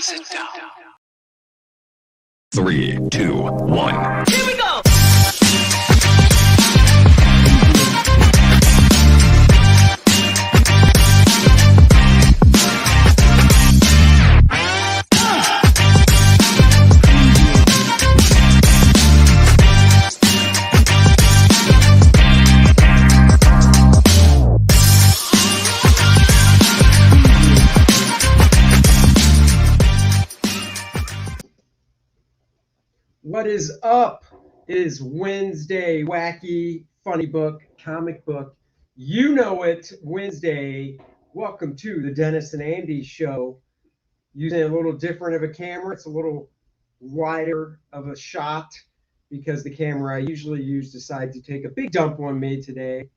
Sit down. 3, 2, 1. Here we go. What is up? It is Wednesday, wacky, funny book, comic book. You know it, Wednesday. Welcome to the Dennis and Andy show. Using a little different of a camera. It's a little wider of a shot because the camera I usually use decided to take a big dump on me today.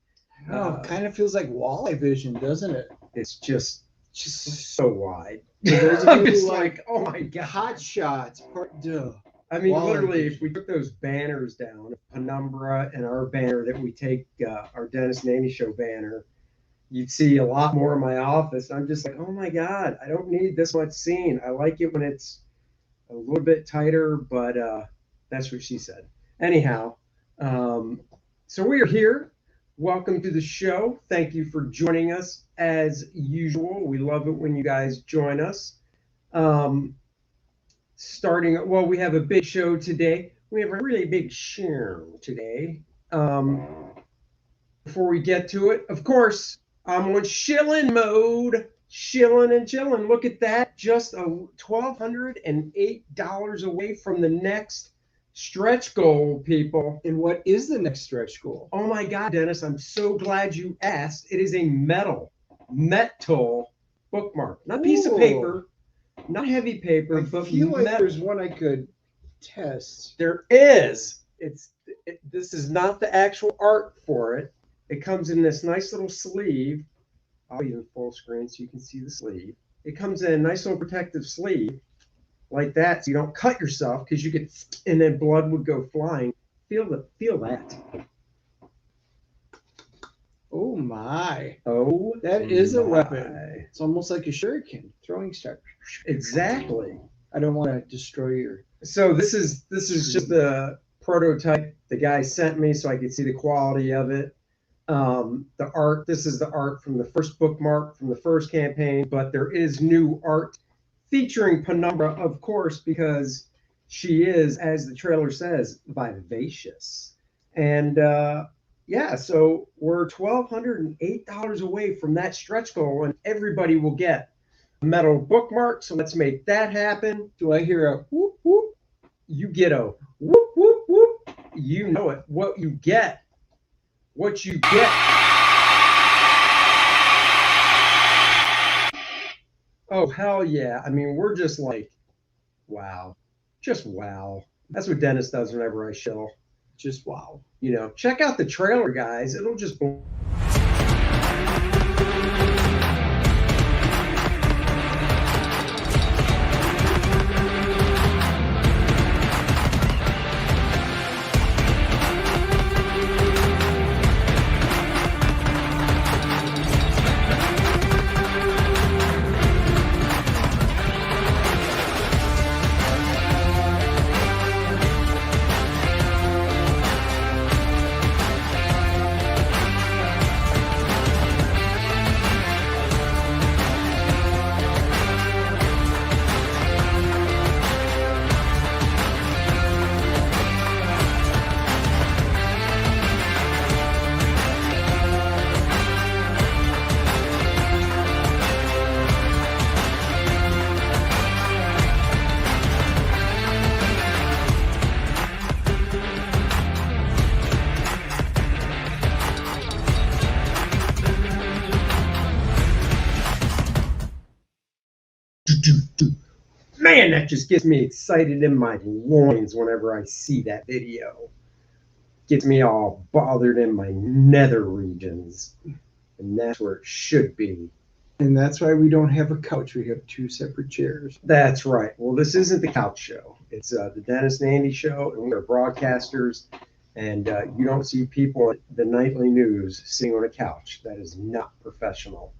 Kind of feels like walleye vision, doesn't it? It's just so wide. There's I'm just like, oh my God. Hot shots, part two. I mean, Walleye literally, vision. if we took those banners down, Penumbra and our banner that we take, our Dennis and Andy show banner, you'd see a lot more in my office. I'm just like, oh my God, I don't need this much scene. I like it when it's a little bit tighter, but that's what she said. Anyhow, so we are here. Welcome to the show. Thank you for joining us as usual. We love it when you guys join us. We have a big show today. We have a really big show today. Before we get to it, of course, I'm on shilling mode. Shilling and chilling. Look at that. Just $1,208 away from the next stretch goal, people. And what is the next stretch goal? Oh my God, Dennis, I'm so glad you asked. It is a metal bookmark. Not piece of paper. Not heavy paper, I but feel like there's one I could test. There is. This is not the actual art for it. It comes in this nice little sleeve. I'll even full screen so you can see the sleeve. It comes in a nice little protective sleeve like that, so you don't cut yourself because you could, and then blood would go flying. Feel that. Oh my! Oh, that is a my. weapon. It's almost like a shuriken, throwing star. Exactly. I don't want to destroy your. So this is just the prototype the guy sent me so I could see the quality of it. The art, this is the art from the first bookmark from the first campaign, but there is new art featuring Penumbra, of course, because she is, as the trailer says, vivacious. And yeah, so we're $1,208 away from that stretch goal, and everybody will get a metal bookmark. So let's make that happen. Do I hear a whoop whoop? You get a whoop whoop whoop. You know it. What you get. Oh, hell yeah. I mean, we're just like, wow. Just wow. That's what Dennis does whenever I shill. Just wow. You know, check out the trailer, guys. It'll just... Man, that just gets me excited in my loins whenever I see that video. Gets me all bothered in my nether regions. And that's where it should be. And that's why we don't have a couch. We have two separate chairs. That's right. Well, this isn't the couch show. It's the Dennis and Andy show, and we're broadcasters. And you don't see people at the nightly news sitting on a couch. That is not professional.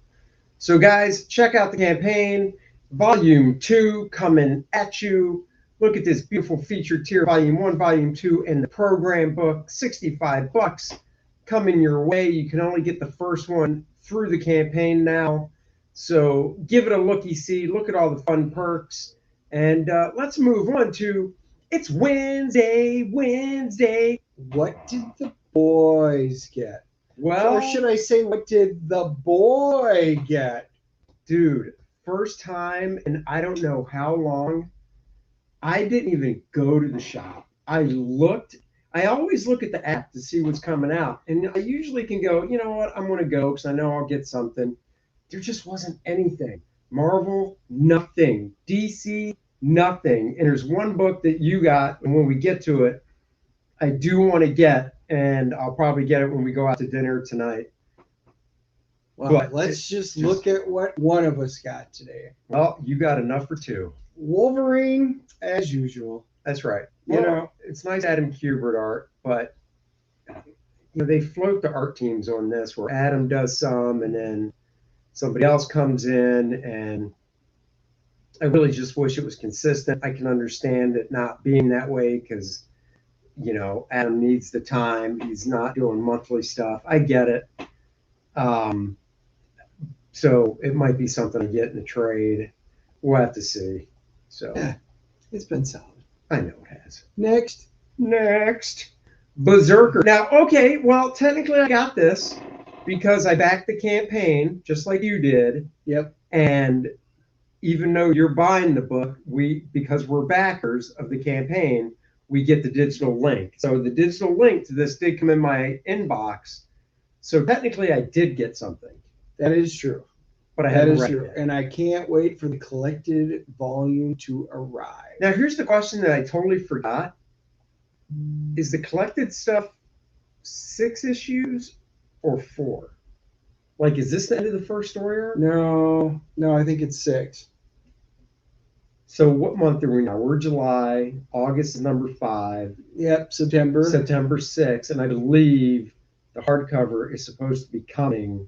So, guys, check out the campaign. Volume 2 coming at you. Look at this beautiful featured tier, Volume 1, Volume 2, and the program book, $65 coming your way. You can only get the first one through the campaign now. So give it a looky-see. Look at all the fun perks. And let's move on to, it's Wednesday. What did the boys get? Well, Or should I say, what did the boy get? dude, first time in I don't know how long, I didn't even go to the shop. I always look at the app to see what's coming out. And I usually can go, you know what, I'm going to go because I know I'll get something. There just wasn't anything. Marvel, nothing. DC, nothing. And there's one book that you got, and when we get to it, I do want to get, and I'll probably get it when we go out to dinner tonight. Well, But let's just look at what one of us got today. Well, you got enough for two. Wolverine, as usual. That's right. You Well, know, it's nice Adam Kubert art, but they float the art teams on this where Adam does some and then somebody else comes in, and I really just wish it was consistent. I can understand it not being that way because Adam needs the time. He's not doing monthly stuff. I get it. So it might be something I get in a trade. We'll have to see. So yeah, it's been solid. I know it has. Next. Berserker. Now, okay, well, technically I got this because I backed the campaign just like you did. Yep. And even though you're buying the book, because we're backers of the campaign, we get the digital link. So the digital link to this did come in my inbox. So technically I did get something. That is true. But I That haven't is read true. it. And I can't wait for the collected volume to arrive. Now, here's the question that I totally forgot. Is the collected stuff 6 issues or 4? Like, is this the end of the first story arc? No, I think it's 6. So what month are we now? We're July. August is number 5. Yep, September. September 6th. And I believe the hardcover is supposed to be coming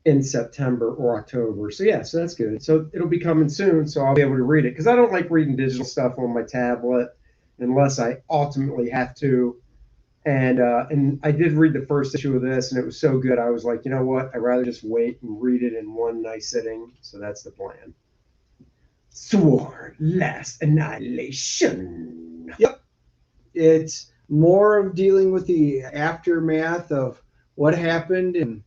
in September or October. So yeah, so that's good. So it'll be coming soon, so I'll be able to read it. Because I don't like reading digital stuff on my tablet unless I ultimately have to. And I did read the first issue of this, and it was so good. I was like, you know what? I'd rather just wait and read it in one nice sitting. So that's the plan. Sworn Last Annihilation. Yep. It's more of dealing with the aftermath of what happened in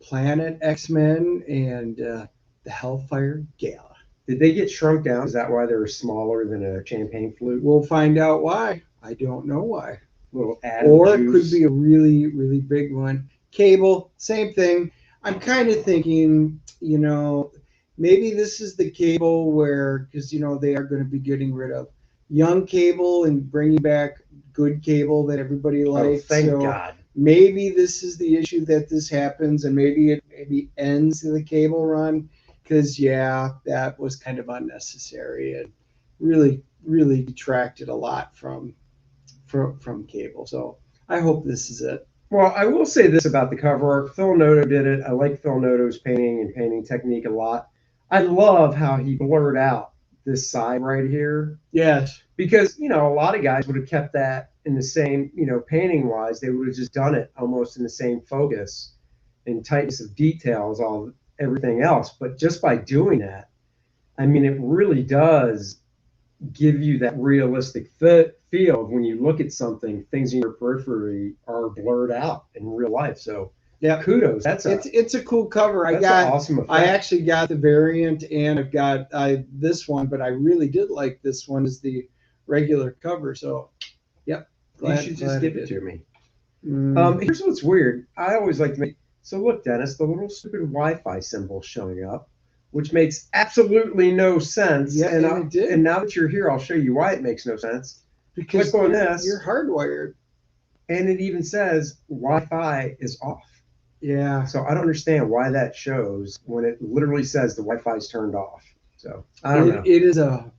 Planet X-Men and the Hellfire Gala. Did they get shrunk down? Is that why they were smaller than a champagne flute? We'll find out why. I don't know why. Little Adam Or it juice. could be a really, really big one. Cable, same thing. I'm kind of thinking, maybe this is the Cable where, because, they are going to be getting rid of young Cable and bringing back good Cable that everybody likes. Thank God. Maybe this is the issue that this happens, and maybe it ends the Cable run, because, yeah, that was kind of unnecessary and really, really detracted a lot from Cable. So I hope this is it. Well, I will say this about the cover art. Phil Noto did it. I like Phil Noto's painting and painting technique a lot. I love how he blurred out this side right here. Yes. Because, a lot of guys would have kept that in the same, painting wise. They would have just done it almost in the same focus and tightness of details, everything else. But just by doing that, I mean, it really does give you that realistic feel when you look at something. Things in your periphery are blurred out in real life. So yeah, kudos. It's a cool cover. That's an awesome effect. I actually got the variant, and I've got this one, but I really did like this one as the regular cover. So yep, you should just give it to me. Mm. Here's what's weird. I always like to make. So look, Dennis, the little stupid Wi-Fi symbol showing up, which makes absolutely no sense. Yeah, and it did. And now that you're here, I'll show you why it makes no sense. Because click on this, you're hardwired, and it even says Wi-Fi is off. Yeah. So I don't understand why that shows when it literally says the Wi-Fi is turned off. So I don't know. It is a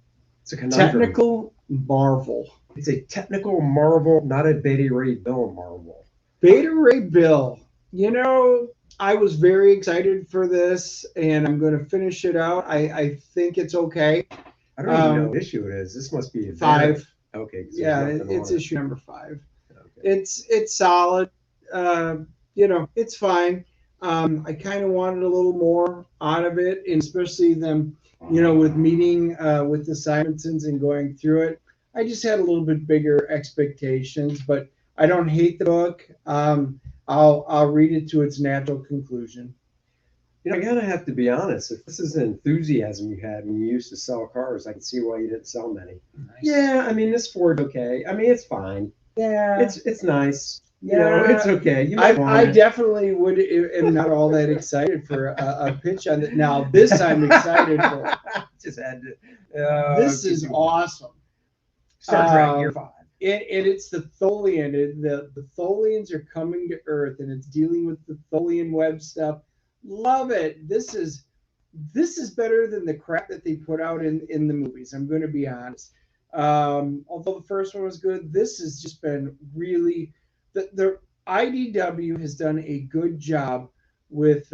conundrum. technical marvel. It's a technical marvel, not a Beta Ray Bill marvel. Beta Ray Bill. I was very excited for this, and I'm going to finish it out. I think it's okay. I don't even know what issue it is. This must be a 5. Okay. 'Cause there's Yeah, nothing it's on it. issue number 5. Okay. It's solid. It's fine. I kind of wanted a little more out of it, and especially them, with meeting with the Simonsons and going through it. I just had a little bit bigger expectations, but I don't hate the book. I'll read it to its natural conclusion. I gotta have to be honest. If this is an enthusiasm you had when you used to sell cars, I can see why you didn't sell many. Nice. Yeah, I mean this Ford's okay. I mean it's fine. Yeah. It's nice. Yeah. It's okay. You might want I it. definitely am not all that excited for a pitch on it. Now this I'm excited for. Just had to. This is awesome. Star Trek Year 5. It's the Tholian. The Tholians are coming to Earth, and it's dealing with the Tholian web stuff. Love it. This is better than the crap that they put out in the movies. I'm going to be honest. Although the first one was good, this has just been really the IDW has done a good job with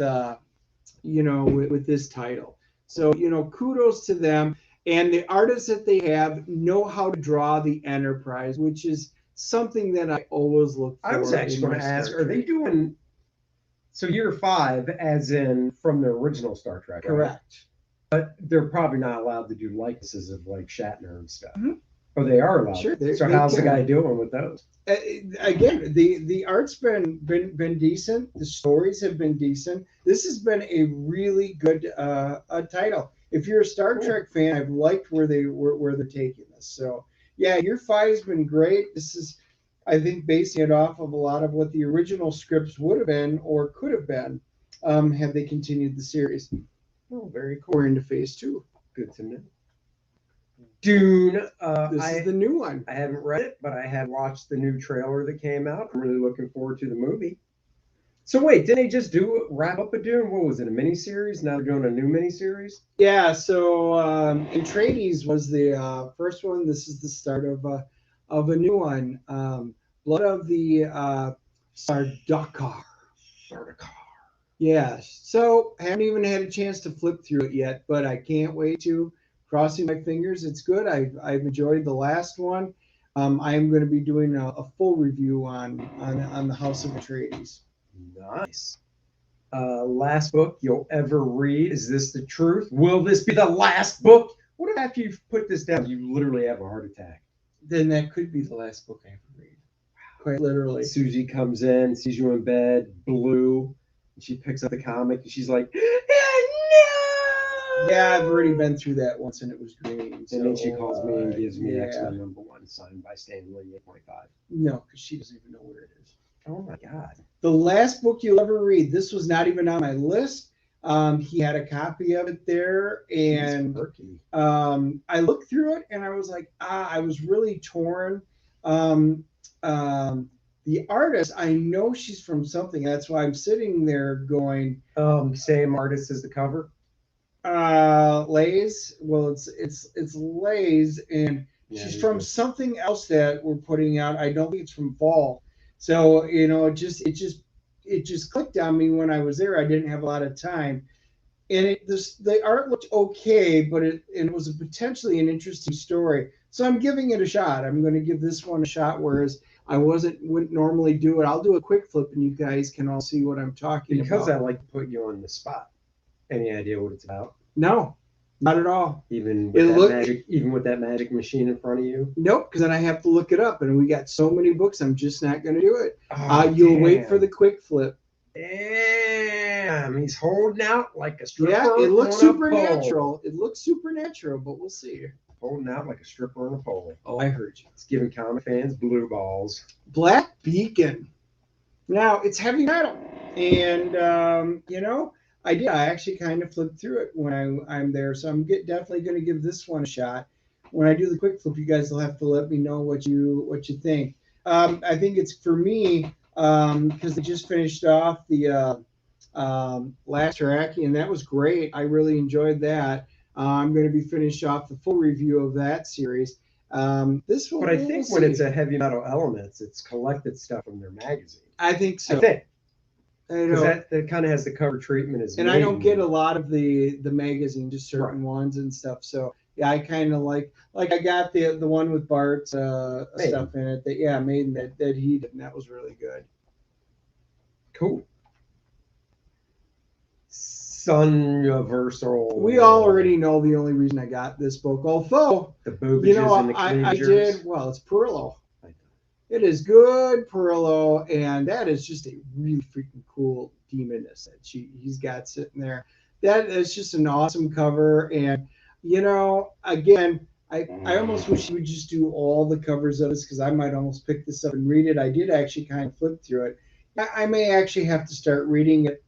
with this title. So kudos to them. And the artists that they have know how to draw the Enterprise, which is something that I always look for. I was actually going to ask, are they doing so Year 5 as in from the original Star Trek? Right? Correct. But they're probably not allowed to do likenesses of like Shatner and stuff. Mm-hmm. Oh, they are allowed. Sure. So how's the guy doing with those? Again, the art's been decent. The stories have been decent. This has been a really good title. If you're a Star Trek fan, I've liked where they're taking this. So yeah, Year 5 has been great. This is, I think, basing it off of a lot of what the original scripts would have been or could have been had they continued the series. Oh, very cool. We're into phase 2. Good to know. Dune. This is the new one. I haven't read it, but I have watched the new trailer that came out. I'm really looking forward to the movie. So wait, didn't they just wrap up a Dune? What was it, a miniseries? Now they're doing a new miniseries? Yeah, so Atreides was the first one. This is the start of a new one. Blood of the Sardaukar. Yeah, so haven't even had a chance to flip through it yet, but I can't wait to. Crossing my fingers, it's good. I've enjoyed the last one. I am going to be doing a full review on the House of Atreides. Nice. Last book you'll ever read. Is this the truth? Will this be the last book? What if after you put this down, you literally have a heart attack? Then that could be the last book I ever read. Quite literally. Susie comes in, sees you in bed, blue, and she picks up the comic, and she's like, no! Yeah, I've already been through that once, and it was green. And then she calls me and gives me yeah. X-Men #1 signed by Stan Lee 8.5. No, because she doesn't even know where it is. Oh my God. The last book you'll ever read. This was not even on my list. He had a copy of it there, and I looked through it, and I was like, I was really torn. The artist, I know she's from something. That's why I'm sitting there going. Same artist as the cover. Lays. Well, it's Lays, and she's from something else that we're putting out. I don't think it's from Fall. So it just clicked on me when I was there. I didn't have a lot of time, and the art looked okay, but it was potentially an interesting story. So I'm giving it a shot. I'm going to give this one a shot, whereas I wouldn't normally do it. I'll do a quick flip, and you guys can all see what I'm talking about. Because I like to put you on the spot. Any idea what it's about? No, not at all. Even with that magic machine in front of you? Nope, because then I have to look it up, and we got so many books, I'm just not going to do it. damn. You'll wait for the quick flip. Damn, he's holding out like a stripper. Yeah, it looks on a supernatural. pole. It looks supernatural, but we'll see. Holding out like a stripper on a pole. Oh, I heard you. It's giving comic fans blue balls. Black Beacon. Now, it's heavy metal, and I actually kind of flipped through it when I'm there, so I'm definitely going to give this one a shot. When I do the quick flip, you guys will have to let me know what you think. I think it's for me because they just finished off the last track, and that was great. I really enjoyed that. I'm going to be finished off the full review of that series. This one, but I think when it's a heavy metal elements, it's collected stuff from their magazine. I think so. I think. I Because know. that kind of has the cover treatment as And I don't get Maiden. a lot of the magazine, just certain ones and stuff. So yeah, I kind of like I got the one with Bart's Maiden. stuff in it that yeah made that he did, and that was really good. Cool. Sun Universal. We all already know the only reason I got this book, although The boobages and the I cleavages. did well. It's Perillo. It is good Perillo, and that is just a really freaking cool demoness that he's got sitting there. That is just an awesome cover, and again, I almost wish he would just do all the covers of this because I might almost pick this up and read it. I did actually kind of flip through it. I may actually have to start reading it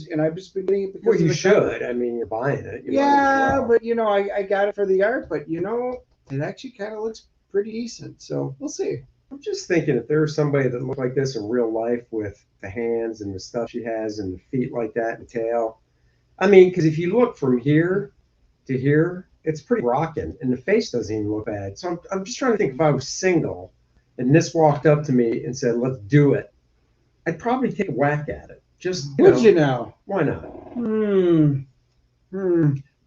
and I've just been getting it because Well, of you the should. cover. I mean, you're buying it. You Yeah, might as well. but I got it for the art, but it actually kind of looks pretty decent. So we'll see. I'm just thinking if there was somebody that looked like this in real life with the hands and the stuff she has and the feet like that and the tail. I mean, because if you look from here to here, it's pretty rocking, and the face doesn't even look bad. So I'm just trying to think if I was single and this walked up to me and said, "Let's do it," I'd probably take a whack at it. Just Would you now? why not?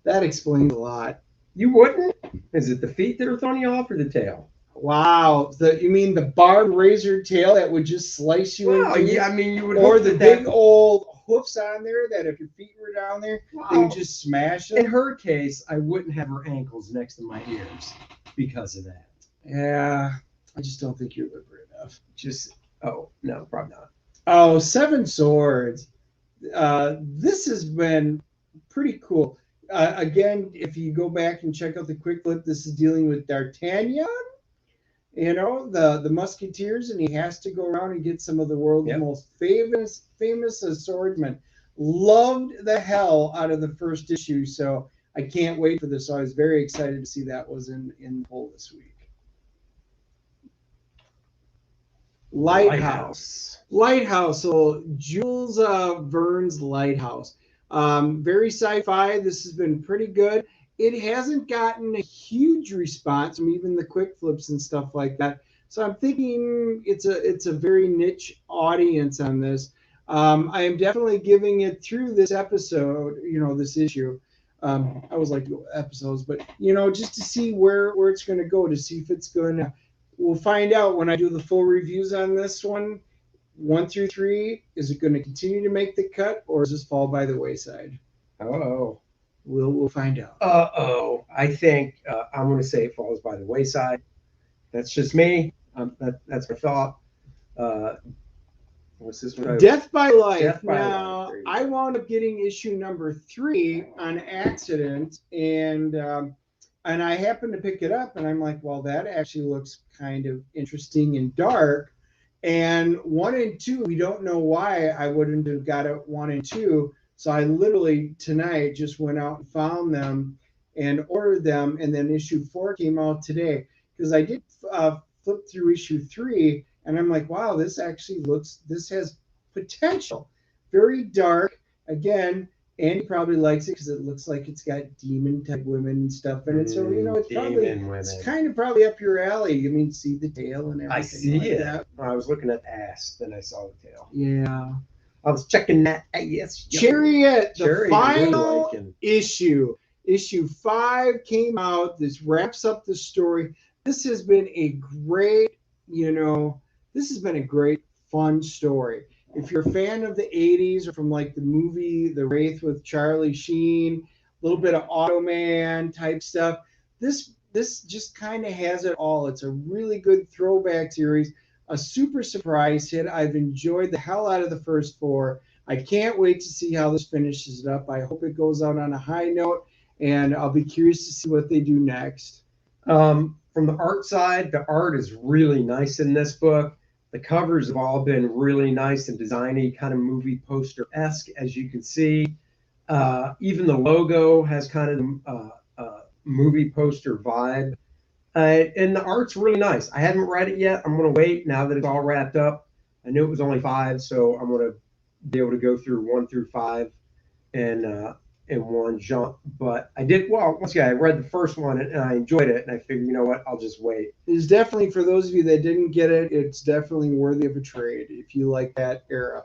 That explains a lot. You wouldn't? Is it the feet that are throwing you off or the tail? Wow. You mean the barbed razor tail that would just slice you Well, in two? yeah, I mean, you would Or hope the that big old hoofs on there that if your feet were down there, they Well, would just smash in them? her case, I wouldn't have her ankles next to my ears because of that. Yeah. I just don't think you're liberal enough. Just, oh, no, probably not. Oh, Seven Swords. This has been pretty cool. Again, if you go back and check out the quick flip, this is dealing with D'Artagnan, the Musketeers, and he has to go around and get some of the world's most famous swordsmen. Loved the hell out of the first issue, so I can't wait for this. So I was very excited to see that was in poll this week. Lighthouse. So Jules Verne's Lighthouse. Very sci-fi. This has been pretty good. It hasn't gotten a huge response from even the quick flips and stuff like that. So I'm thinking it's a very niche audience on this. I am definitely giving it through this episode, this issue. I always like to go episodes, but just to see where it's going to go, to see if it's going to. We'll find out when I do the full reviews on this one. 1 through 3, is it going to continue to make the cut, or does this fall by the wayside? Oh. We'll find out. I think I'm going to say it falls by the wayside. That's just me. That's my thought. What's this one? Death by Life. Death by now, Life. I wound up getting issue number 3 on accident, and I happened to pick it up, and I'm like, well, that actually looks kind of interesting and dark. And 1 and 2, we don't know why I wouldn't have got it 1 and 2. So I literally tonight just went out and found them and ordered them, and then issue 4 came out today because I did flip through issue 3, and I'm like, wow, this has potential. Very dark. Again, Andy probably likes it because it looks like it's got demon type women and stuff in it. So it's kind of probably up your alley. I mean, see the tail and everything. I see like it. That. I was looking at the ass, then I saw the tail. Yeah. I was checking that ass. Chariot, the final really issue. Issue 5 came out. This wraps up the story. This has been a great, fun story. If you're a fan of the 80s or from like the movie The Wraith with Charlie Sheen, a little bit of Automan type stuff, this just kind of has it all. It's a really good throwback series, a super surprise hit. I've enjoyed the hell out of the first 4. I can't wait to see how this finishes it up. I hope it goes out on a high note, and I'll be curious to see what they do next. From the art side, the art is really nice in this book. The covers have all been really nice and designy, kind of movie poster-esque, as you can see. Even the logo has kind of movie poster vibe. And the art's really nice. I haven't read it yet. I'm going to wait now that it's all wrapped up. I knew it was only 5, so I'm going to be able to go through 1 through 5 in one jump. But I did, well, once again, I read the first one and I enjoyed it, and I figured, you know what, I'll just wait. It's definitely, for those of you that didn't get it, it's definitely worthy of a trade if you like that era.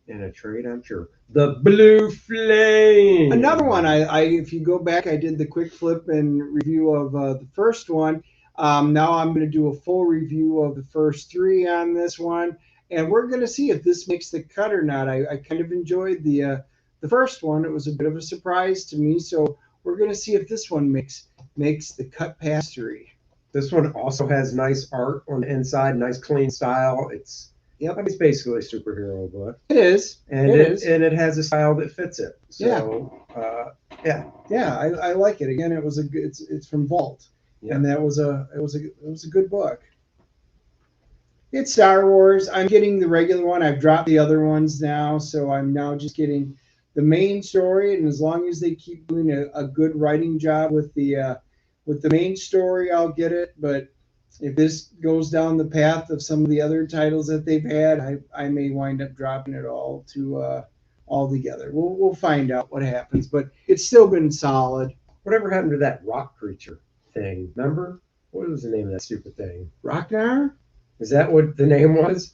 In a trade, I'm sure. The Blue Flame. Another one, if you go back, I did the quick flip and review of the first one. Now I'm going to do a full review of the first three on this one, and we're going to see if this makes the cut or not. I kind of enjoyed the first one. It was a bit of a surprise to me, so we're going to see if this one makes the cut past three. This one also has nice art on the inside, nice clean style. It's Yep. I mean, it's basically a superhero book. It is. And it has a style that fits it. So yeah. I like it. Again, it was a good. It's from Vault, and that was a good book. It's Star Wars. I'm getting the regular one. I've dropped the other ones now, so I'm now just getting the main story. And as long as they keep doing a good writing job with the main story, I'll get it. But if this goes down the path of some of the other titles that they've had, I may wind up dropping it all together. We'll find out what happens, but it's still been solid. Whatever happened to that rock creature thing? Remember? What was the name of that stupid thing? Rocknar? Is that what the name was?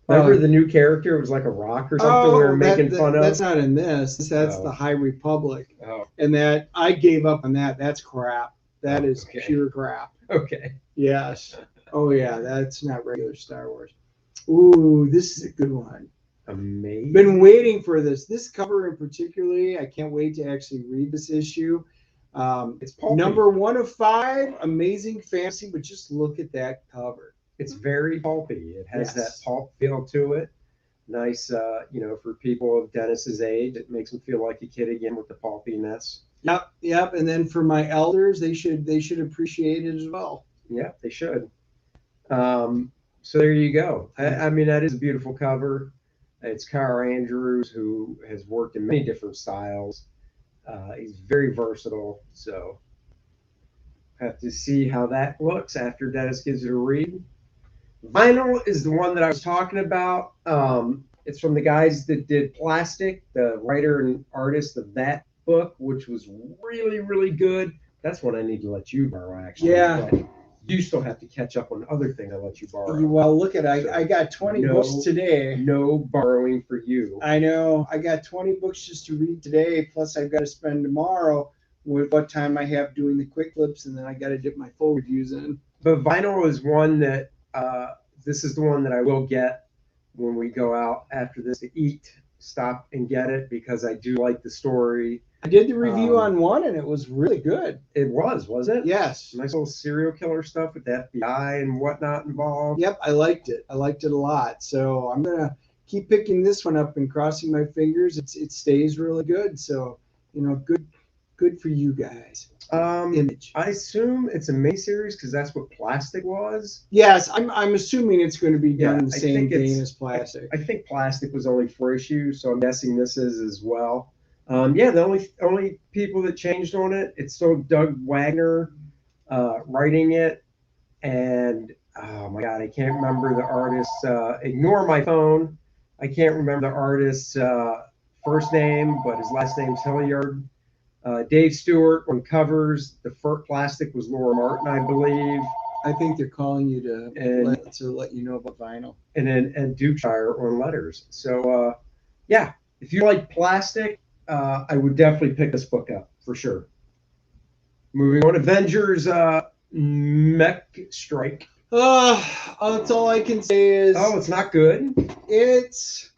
Remember the new character? It was like a rock or something we were making fun of? That's not in this. That's the High Republic. Oh. And that I gave up on that. That's crap. That is pure crap. Okay. Yes. Oh yeah, that's not regular Star Wars. Ooh, this is a good one. Amazing. Been waiting for this cover in particularly. I can't wait to actually read this issue. It's pulpy. Number 1 of 5, amazing fantasy, but just look at that cover. It's very pulpy. It has that pulp feel to it. Nice, for people of Dennis's age, it makes them feel like a kid again with the pulpiness. Yep. And then for my elders, they should appreciate it as well. Yeah, they should. So there you go. I mean, that is a beautiful cover. It's Kyle Andrews, who has worked in many different styles. He's very versatile. So have to see how that looks after Dennis gives it a read. Vinyl is the one that I was talking about. It's from the guys that did Plastic, the writer and artist of that book, which was really, really good. That's one I need to let you borrow, actually. Yeah. But you still have to catch up on other things I let you borrow. Well, look at I got 20 books today. No borrowing for you. I know. I got 20 books just to read today, plus I've got to spend tomorrow with what time I have doing the quick flips, and then I got to dip my full reviews in. But Vinyl is one that this is the one that I will get when we go out after this to eat. Stop and get it because I do like the story. I did the review on one, and it was really good. It was, wasn't it? Yes. Nice little serial killer stuff with the FBI and whatnot involved. Yep, I liked it. I liked it a lot. So I'm gonna keep picking this one up and crossing my fingers. It stays really good. So good for you guys. Image. I assume it's a miniseries because that's what Plastic was. Yes, I'm assuming it's going to be done in the same vein as Plastic. I think Plastic was only 4 issues, so I'm guessing this is as well. The only people that changed on it, it's still Doug Wagner writing it, and oh my God, I can't remember the artist. Ignore my phone. I can't remember the artist's first name, but his last name's Hilliard. Dave Stewart on covers. The first Plastic was Laura Martin, I believe. I think they're calling you to let you know about Vinyl. And then Dukeshire on letters. So if you like Plastic, I would definitely pick this book up for sure. Moving on, Avengers Mech Strike. That's all I can say is. Oh, it's not good. It's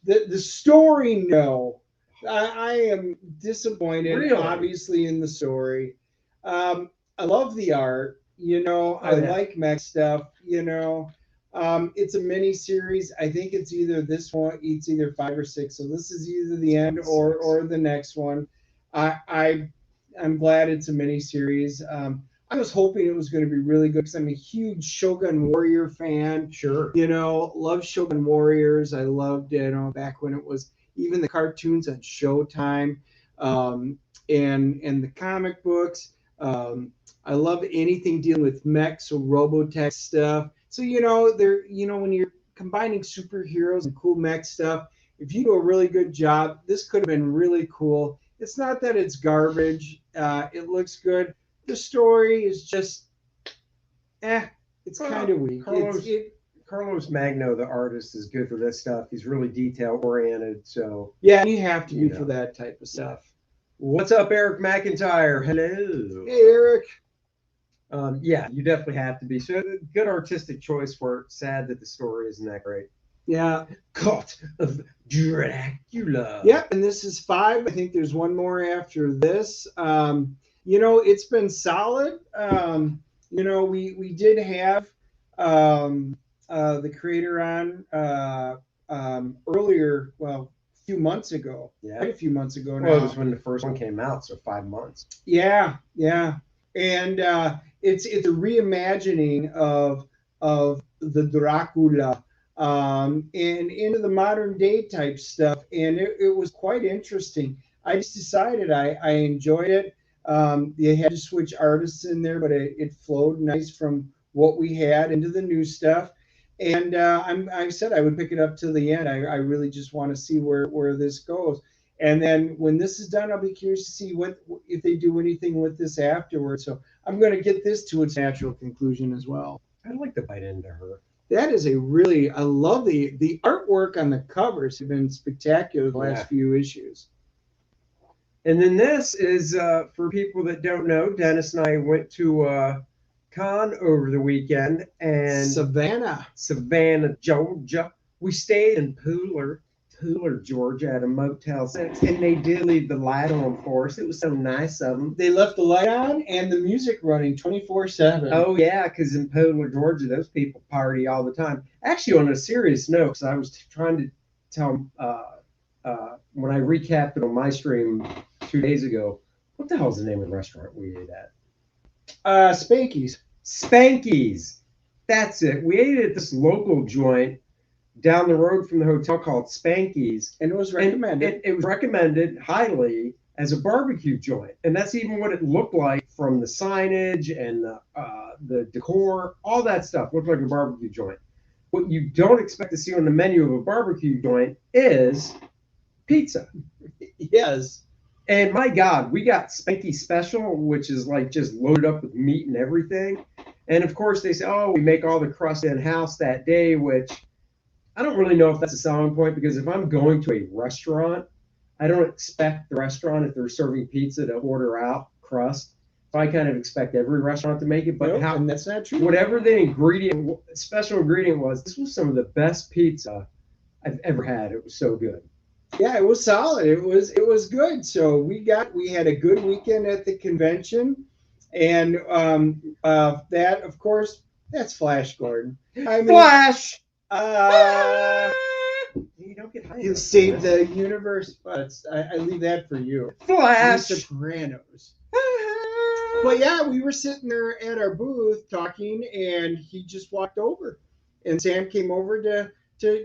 the story. No. I am disappointed, Really? obviously, in the story. I love the art. I like mech stuff. It's a mini series. I think it's either this one. It's either 5 or 6. So this is either the end or the next one. I'm glad it's a mini series. I was hoping it was going to be really good because I'm a huge Shogun Warrior fan. Sure. Love Shogun Warriors. I loved back when it was. Even the cartoons on Showtime, and the comic books. I love anything dealing with mechs or Robotech stuff. So when you're combining superheroes and cool mech stuff, if you do a really good job, this could have been really cool. It's not that it's garbage. It looks good. The story is just, it's kind of weak. Carlos Magno, the artist, is good for this stuff. He's really detail oriented. So Yeah, you have to You be for know. that type of stuff. what's up, Eric McIntyre? Hello. Hey, Eric. Yeah, you definitely have to be. So good artistic choice for it. Sad that the story isn't that great. Yeah. Cult of Dracula. Yep, and this is 5. I think there's one more after this. It's been solid. We did have the creator on earlier, well, a few months ago. Yeah. Quite a few months ago now. Well, it was when the first one came out, so 5 months. Yeah, yeah. And it's a reimagining of the Dracula and into the modern day type stuff. And it was quite interesting. I just decided I enjoyed it. They had to switch artists in there, but it flowed nice from what we had into the new stuff. And I said I would pick it up to the end. I really just want to see where this goes. And then when this is done, I'll be curious to see what if they do anything with this afterwards. So I'm going to get this to its natural conclusion as well. I'd like to bite into her. That is I love the artwork on the covers have been spectacular the last few issues. And then this is for people that don't know, Dennis and I went to con over the weekend and Savannah, Georgia. We stayed in Pooler, Georgia at a Motel 6, and they did leave the light on for us. It was so nice of them. They left the light on and the music running 24/7. Oh, yeah, because in Pooler, Georgia, those people party all the time. Actually, on a serious note, because I was trying to tell when I recapped it on my stream 2 days ago, what the hell is the name of the restaurant we ate at? Spanky's. Spanky's. That's it. We ate at this local joint down the road from the hotel called Spanky's. And it was recommended. It was recommended highly as a barbecue joint. And that's even what it looked like from the signage and the decor, all that stuff looked like a barbecue joint. What you don't expect to see on the menu of a barbecue joint is pizza. Yes. And my God, we got Spanky Special, which is like just loaded up with meat and everything. And of course, they say, oh, we make all the crust in-house that day, which I don't really know if that's a selling point, because if I'm going to a restaurant, I don't expect the restaurant, if they're serving pizza, to order out crust. So I kind of expect every restaurant to make it. But and that's not true. Whatever the special ingredient was, this was some of the best pizza I've ever had. It was so good. Yeah, it was solid. It was good. So we had a good weekend at the convention, and that, of course, that's Flash Gordon. I mean, Flash. You don't get high. You save the universe, but I leave that for you. Flash. The Sopranos. But yeah, we were sitting there at our booth talking, and he just walked over, and Sam came over to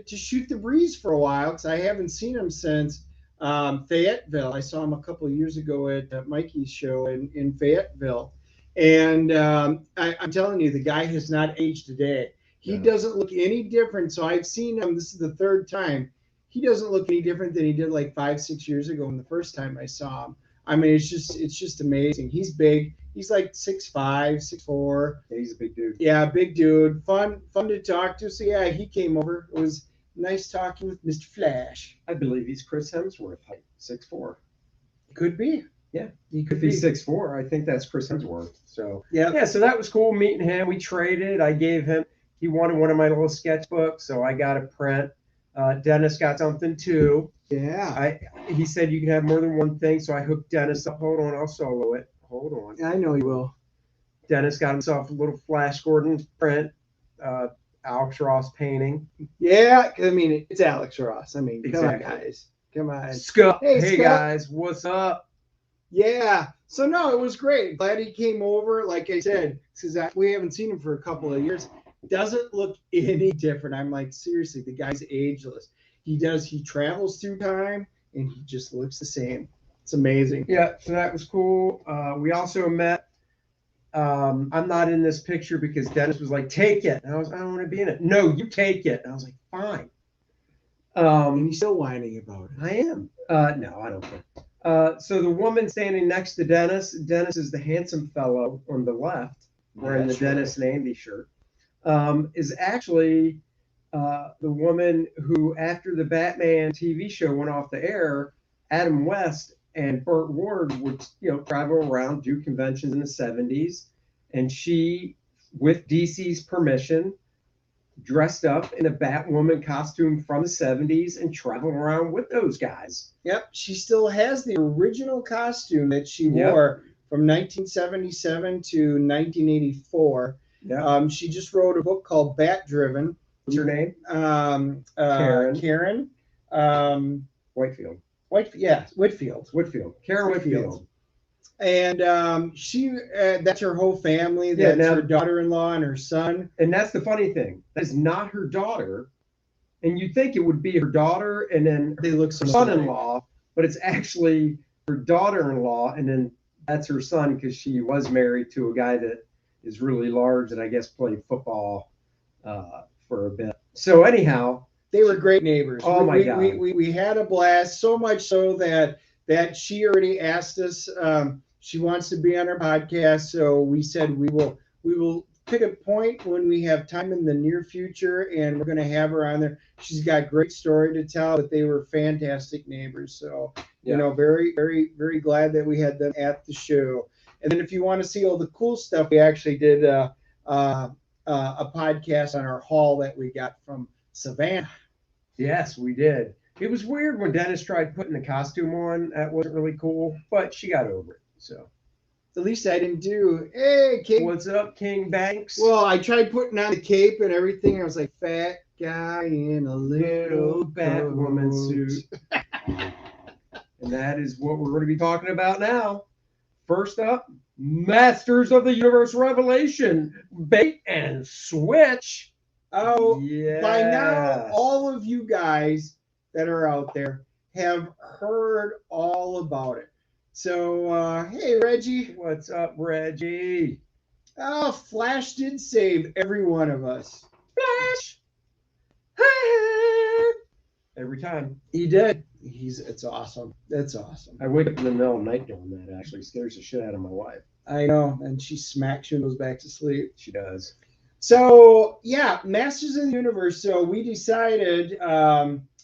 shoot the breeze for a while, because I haven't seen him since Fayetteville. I saw him a couple of years ago at Mikey's show in Fayetteville, and I'm telling you, the guy has not aged a day. He doesn't look any different. So I've seen him. This is the 3rd time. He doesn't look any different than he did like 5-6 years ago when the first time I saw him. I mean, it's just amazing. He's big. He's like 6'5", 6'4". Yeah, he's a big dude. Yeah, big dude. Fun to talk to. So yeah, he came over. It was nice talking with Mr. Flash. I believe he's Chris Hemsworth height, 6'4". Could be. Yeah, he could if be. He's 6'4", I think that's Chris Hemsworth. So yeah. So that was cool meeting him. We traded. I gave him. He wanted one of my little sketchbooks, so I got a print. Dennis got something too. Yeah. He said you can have more than one thing, so I hooked Dennis up. Hold on, I'll solo it. Hold on. I know you will. Dennis got himself a little Flash Gordon print, Alex Ross painting. Yeah, I mean, it's Alex Ross. I mean, exactly. Come on, guys. Come on. Scott. Hey, Scott. guys, what's up? Yeah. So no, it was great. Glad he came over. Like I said, because we haven't seen him for a couple of years. Doesn't look any different. I'm like, seriously, the guy's ageless. He travels through time, and he just looks the same. It's amazing. Yeah, so that was cool. We also met. I'm not in this picture because Dennis was like, take it. And I don't want to be in it. No, you take it. And I was like, fine. And he's still whining about it. I am. No, I don't care. So the woman standing next to Dennis is the handsome fellow on the left, wearing the Dennis Nandy shirt, is actually the woman who, after the Batman TV show went off the air, Adam West and Burt Ward would, travel around, do conventions in the 70s. And she, with DC's permission, dressed up in a Batwoman costume from the 70s and traveled around with those guys. Yep, she still has the original costume that she Yep. wore from 1977 to 1984. Yeah. She just wrote a book called Bat Driven. What's her name? Karen. Whitefield. Whitfield. Karen Whitfield. Whitfield. And she, that's her whole family. Yeah, That's now- her daughter-in-law and her son. And that's the funny thing. That is not her daughter. And you'd think it would be her daughter and then They look her so son-in-law, but it's actually her daughter-in-law, and then that's her son because she was married to a guy that is really large and I guess played football for a bit. So anyhow, They were great neighbors. Oh my God. We had a blast, so much so that she already asked us. She wants to be on our podcast, so we said we will pick a point when we have time in the near future, and we're going to have her on there. She's got great story to tell, but they were fantastic neighbors. So very, very, very glad that we had them at the show. And then if you want to see all the cool stuff, we actually did a podcast on our haul that we got from Savannah. yes, we did. It was weird when Dennis tried putting the costume on. That wasn't really cool, but she got over it. So, At least I didn't do, hey, King. what's up, King Banks? Well, I tried putting on the cape and everything. I was like, fat guy in a little Batwoman coat. suit. And that is what we're going to be talking about now. First up, Masters of the Universe Revelation, bait and switch. Oh, yeah. by now, all of you guys that are out there have heard all about it. So, hey, Reggie. What's up, Reggie? Oh, Flash did save every one of us. Flash. Every time. He did. It's awesome. That's awesome. I wake up in the middle of the night doing that, actually. Scares the shit out of my wife. I know. And she smacks you and goes back to sleep. She does. So, yeah, Masters of the Universe. So we decided,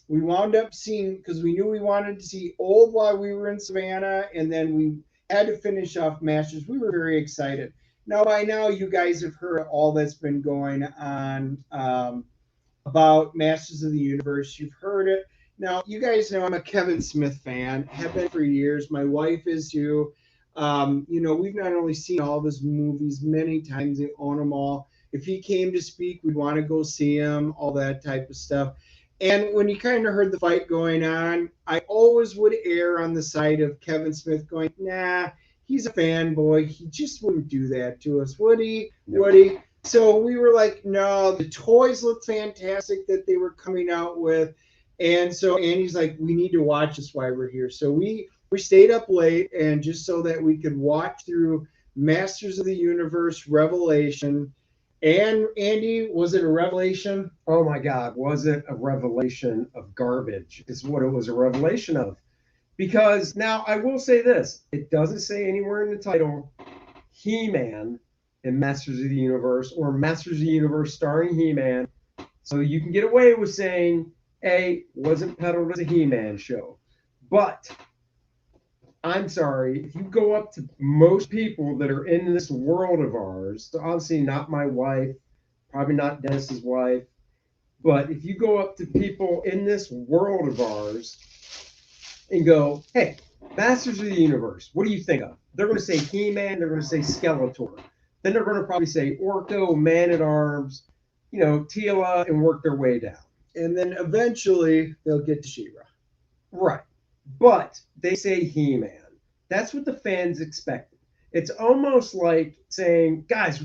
we wound up seeing, because we knew we wanted to see Old while we were in Savannah, and then we had to finish off Masters. We were very excited. Now, by now, you guys have heard all that's been going on about Masters of the Universe. You've heard it. Now, you guys know I'm a Kevin Smith fan, have been for years. My wife is too. We've not only seen all of his movies many times, we own them all. If he came to speak, we'd want to go see him, all that type of stuff. And when you kind of heard the fight going on, I always would err on the side of Kevin Smith going, nah, he's a fanboy. He just wouldn't do that to us, would he? No. Would he? So we were like, no, the toys looked fantastic that they were coming out with. And so Andy's like, we need to watch this while we're here. So we stayed up late, and just so that we could watch through Masters of the Universe Revelation. And Andy, was it a revelation? Oh my God, was it a revelation of garbage? Is what it was a revelation of. Because now I will say this, it doesn't say anywhere in the title He-Man in Masters of the Universe or Masters of the Universe starring He-Man. So you can get away with saying, wasn't peddled as a He-Man show. But I'm sorry, if you go up to most people that are in this world of ours, so obviously not my wife, probably not Dennis's wife, but if you go up to people in this world of ours and go, hey, Masters of the Universe, what do you think of? They're going to say He-Man, they're going to say Skeletor. Then they're going to probably say Orko, Man-at-Arms, Teela, and work their way down. And then eventually they'll get to She-Ra. Right. But they say He-Man. That's what the fans expected. It's almost like saying, guys,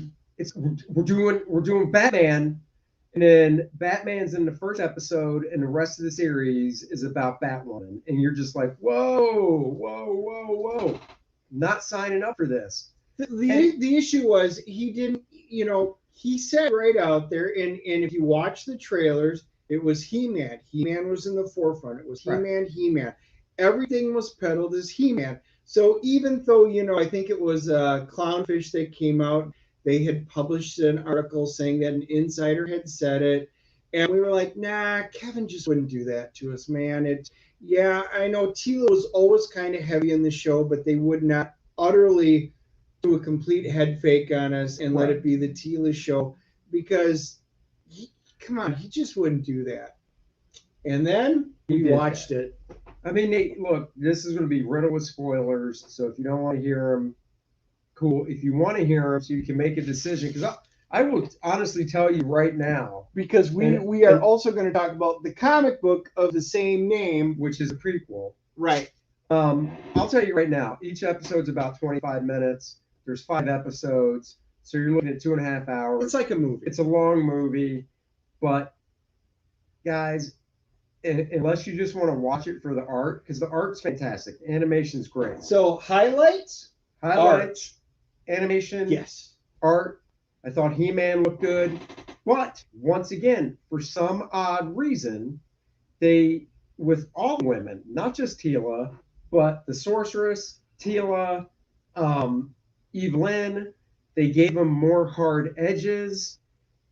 we're doing Batman, and then Batman's in the first episode, and the rest of the series is about Batwoman, and you're just like, whoa, not signing up for this. The issue was he didn't, he said right out there, and if you watch the trailers, it was He-Man. He-Man was in the forefront. It was He-Man, He-Man. Everything was peddled as He-Man. So even though, I think it was Clownfish that came out, they had published an article saying that an insider had said it. And we were like, nah, Kevin just wouldn't do that to us, man. Yeah, I know Tila was always kind of heavy in the show, but they would not utterly do a complete head fake on us and let Right. it be the Tila show because, come on, he just wouldn't do that. And then He we did watched that. it. I mean, look, this is going to be riddled with spoilers. So if you don't want to hear them, cool. If you want to hear them, so you can make a decision, because I will honestly tell you right now, Because we are also going to talk about the comic book of the same name. which is a prequel. Right. I'll tell you right now, each episode's about 25 minutes. There's 5 episodes, so you're looking at 2.5 hours. It's like a movie. It's a long movie, but guys, unless you just want to watch it for the art, because the art's fantastic, the animation's great. So highlights, animation, yes. art. I thought He-Man looked good, but once again, for some odd reason, they, with all women, not just Tila, but the Sorceress, Tila, Evelyn, they gave them more hard edges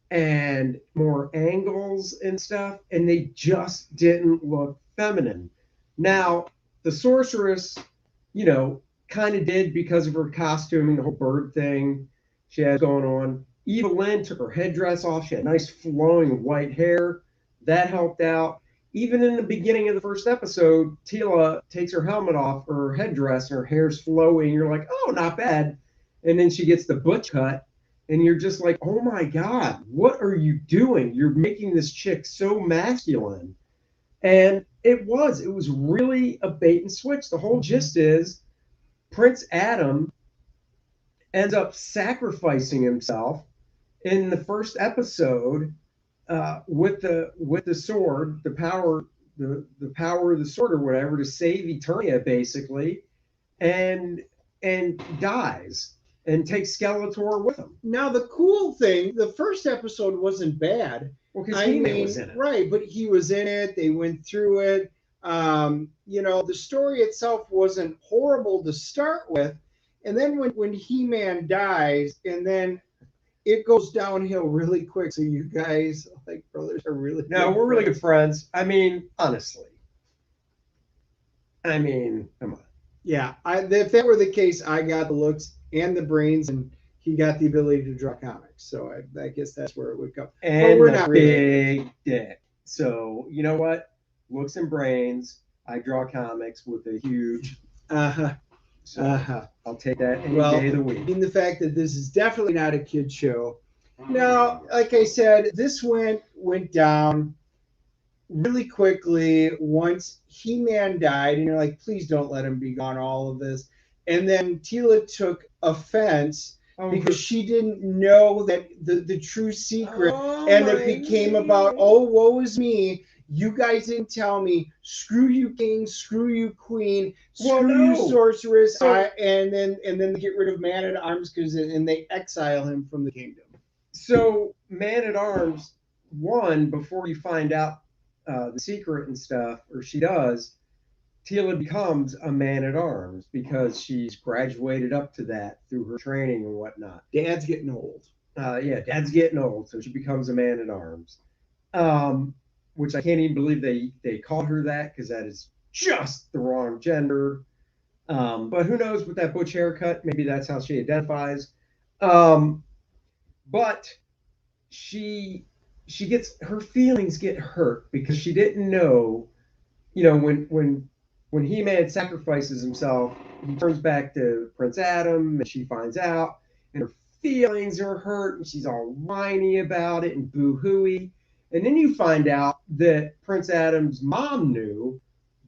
and more angles and stuff, and they just didn't look feminine. Now, the Sorceress, kind of did because of her costuming, the whole bird thing she had going on. Evelyn took her headdress off. She had nice flowing white hair. That helped out. Even in the beginning of the first episode, Tila takes her helmet off, or her headdress, and her hair's flowing. You're like, oh, not bad. And then she gets the butch cut, and you're just like, oh my God, what are you doing? You're making this chick so masculine. And it was really a bait and switch. The whole gist is Prince Adam ends up sacrificing himself in the first episode with the sword, the power of the sword or whatever, to save Eternia basically, and dies and takes Skeletor with him. Now the cool thing, the first episode wasn't bad. Well, because He-Man was in it. Right, but he was in it. They went through it. The story itself wasn't horrible to start with. And then when He-Man dies, and then it goes downhill really quick. So you guys, like brothers, are really we're really good friends. I mean, honestly. Come on. Yeah, if that were the case, I got the looks and the brains, and he got the ability to draw comics. So I guess that's where it would go. And we're not big dick. So you know what? Looks and brains. I draw comics with a huge. So I'll take that any day of the week. In the fact that this is definitely not a kid show. Now, like I said, this went down really quickly once He-Man died, and you're like, please don't let him be gone, all of this. And then Tila took offense because she didn't know that the true secret, and it became about, oh, woe is me. You guys didn't tell me. Screw you, king. Screw you, queen. Screw you, sorceress. And then they get rid of Man at Arms and they exile him from the kingdom. So Man at Arms won before you find out the secret and stuff, or she does. Tila becomes a Man at Arms because she's graduated up to that through her training and whatnot. Dad's getting old. Dad's getting old, so she becomes a Man at Arms. Which I can't even believe they called her that, because that is just the wrong gender. But who knows, with that butch haircut, maybe that's how she identifies. But she gets, her feelings get hurt because she didn't know, when He-Man sacrifices himself, he turns back to Prince Adam, and she finds out, and her feelings are hurt, and she's all whiny about it and boo-hooey. And then you find out that Prince Adam's mom knew,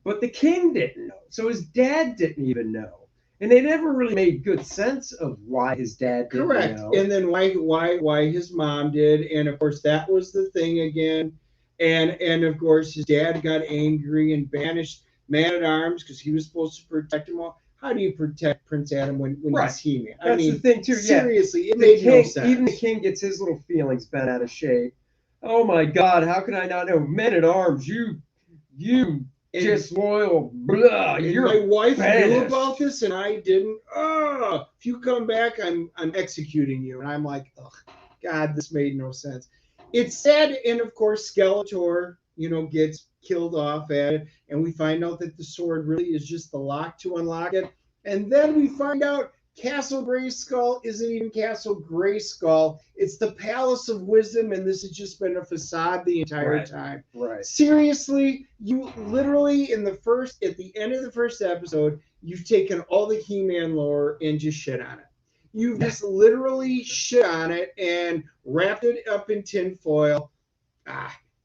but the king didn't know. So his dad didn't even know. And they never really made good sense of why his dad didn't know. And then why his mom did. And of course, that was the thing again. And of course, his dad got angry and banished Man at Arms because he was supposed to protect him all. How do you protect Prince Adam when he's He-Man? That's the thing, too. Seriously, it made no sense. Even the king gets his little feelings bent out of shape. Oh my God! How can I not know? Men at Arms, you disloyal, blah. My wife knew about this, and I didn't. Oh, if you come back, I'm executing you. And I'm like, oh, God, this made no sense. it's sad, and of course Skeletor, gets killed off at it, and we find out that the sword really is just the lock to unlock it. And then we find out Castle Grayskull isn't even Castle Grayskull. It's the Palace of Wisdom, and this has just been a facade the entire time. Right. Seriously, you literally at the end of the first episode, you've taken all the He-Man lore and just shit on it. You've just literally shit on it and wrapped it up in tinfoil.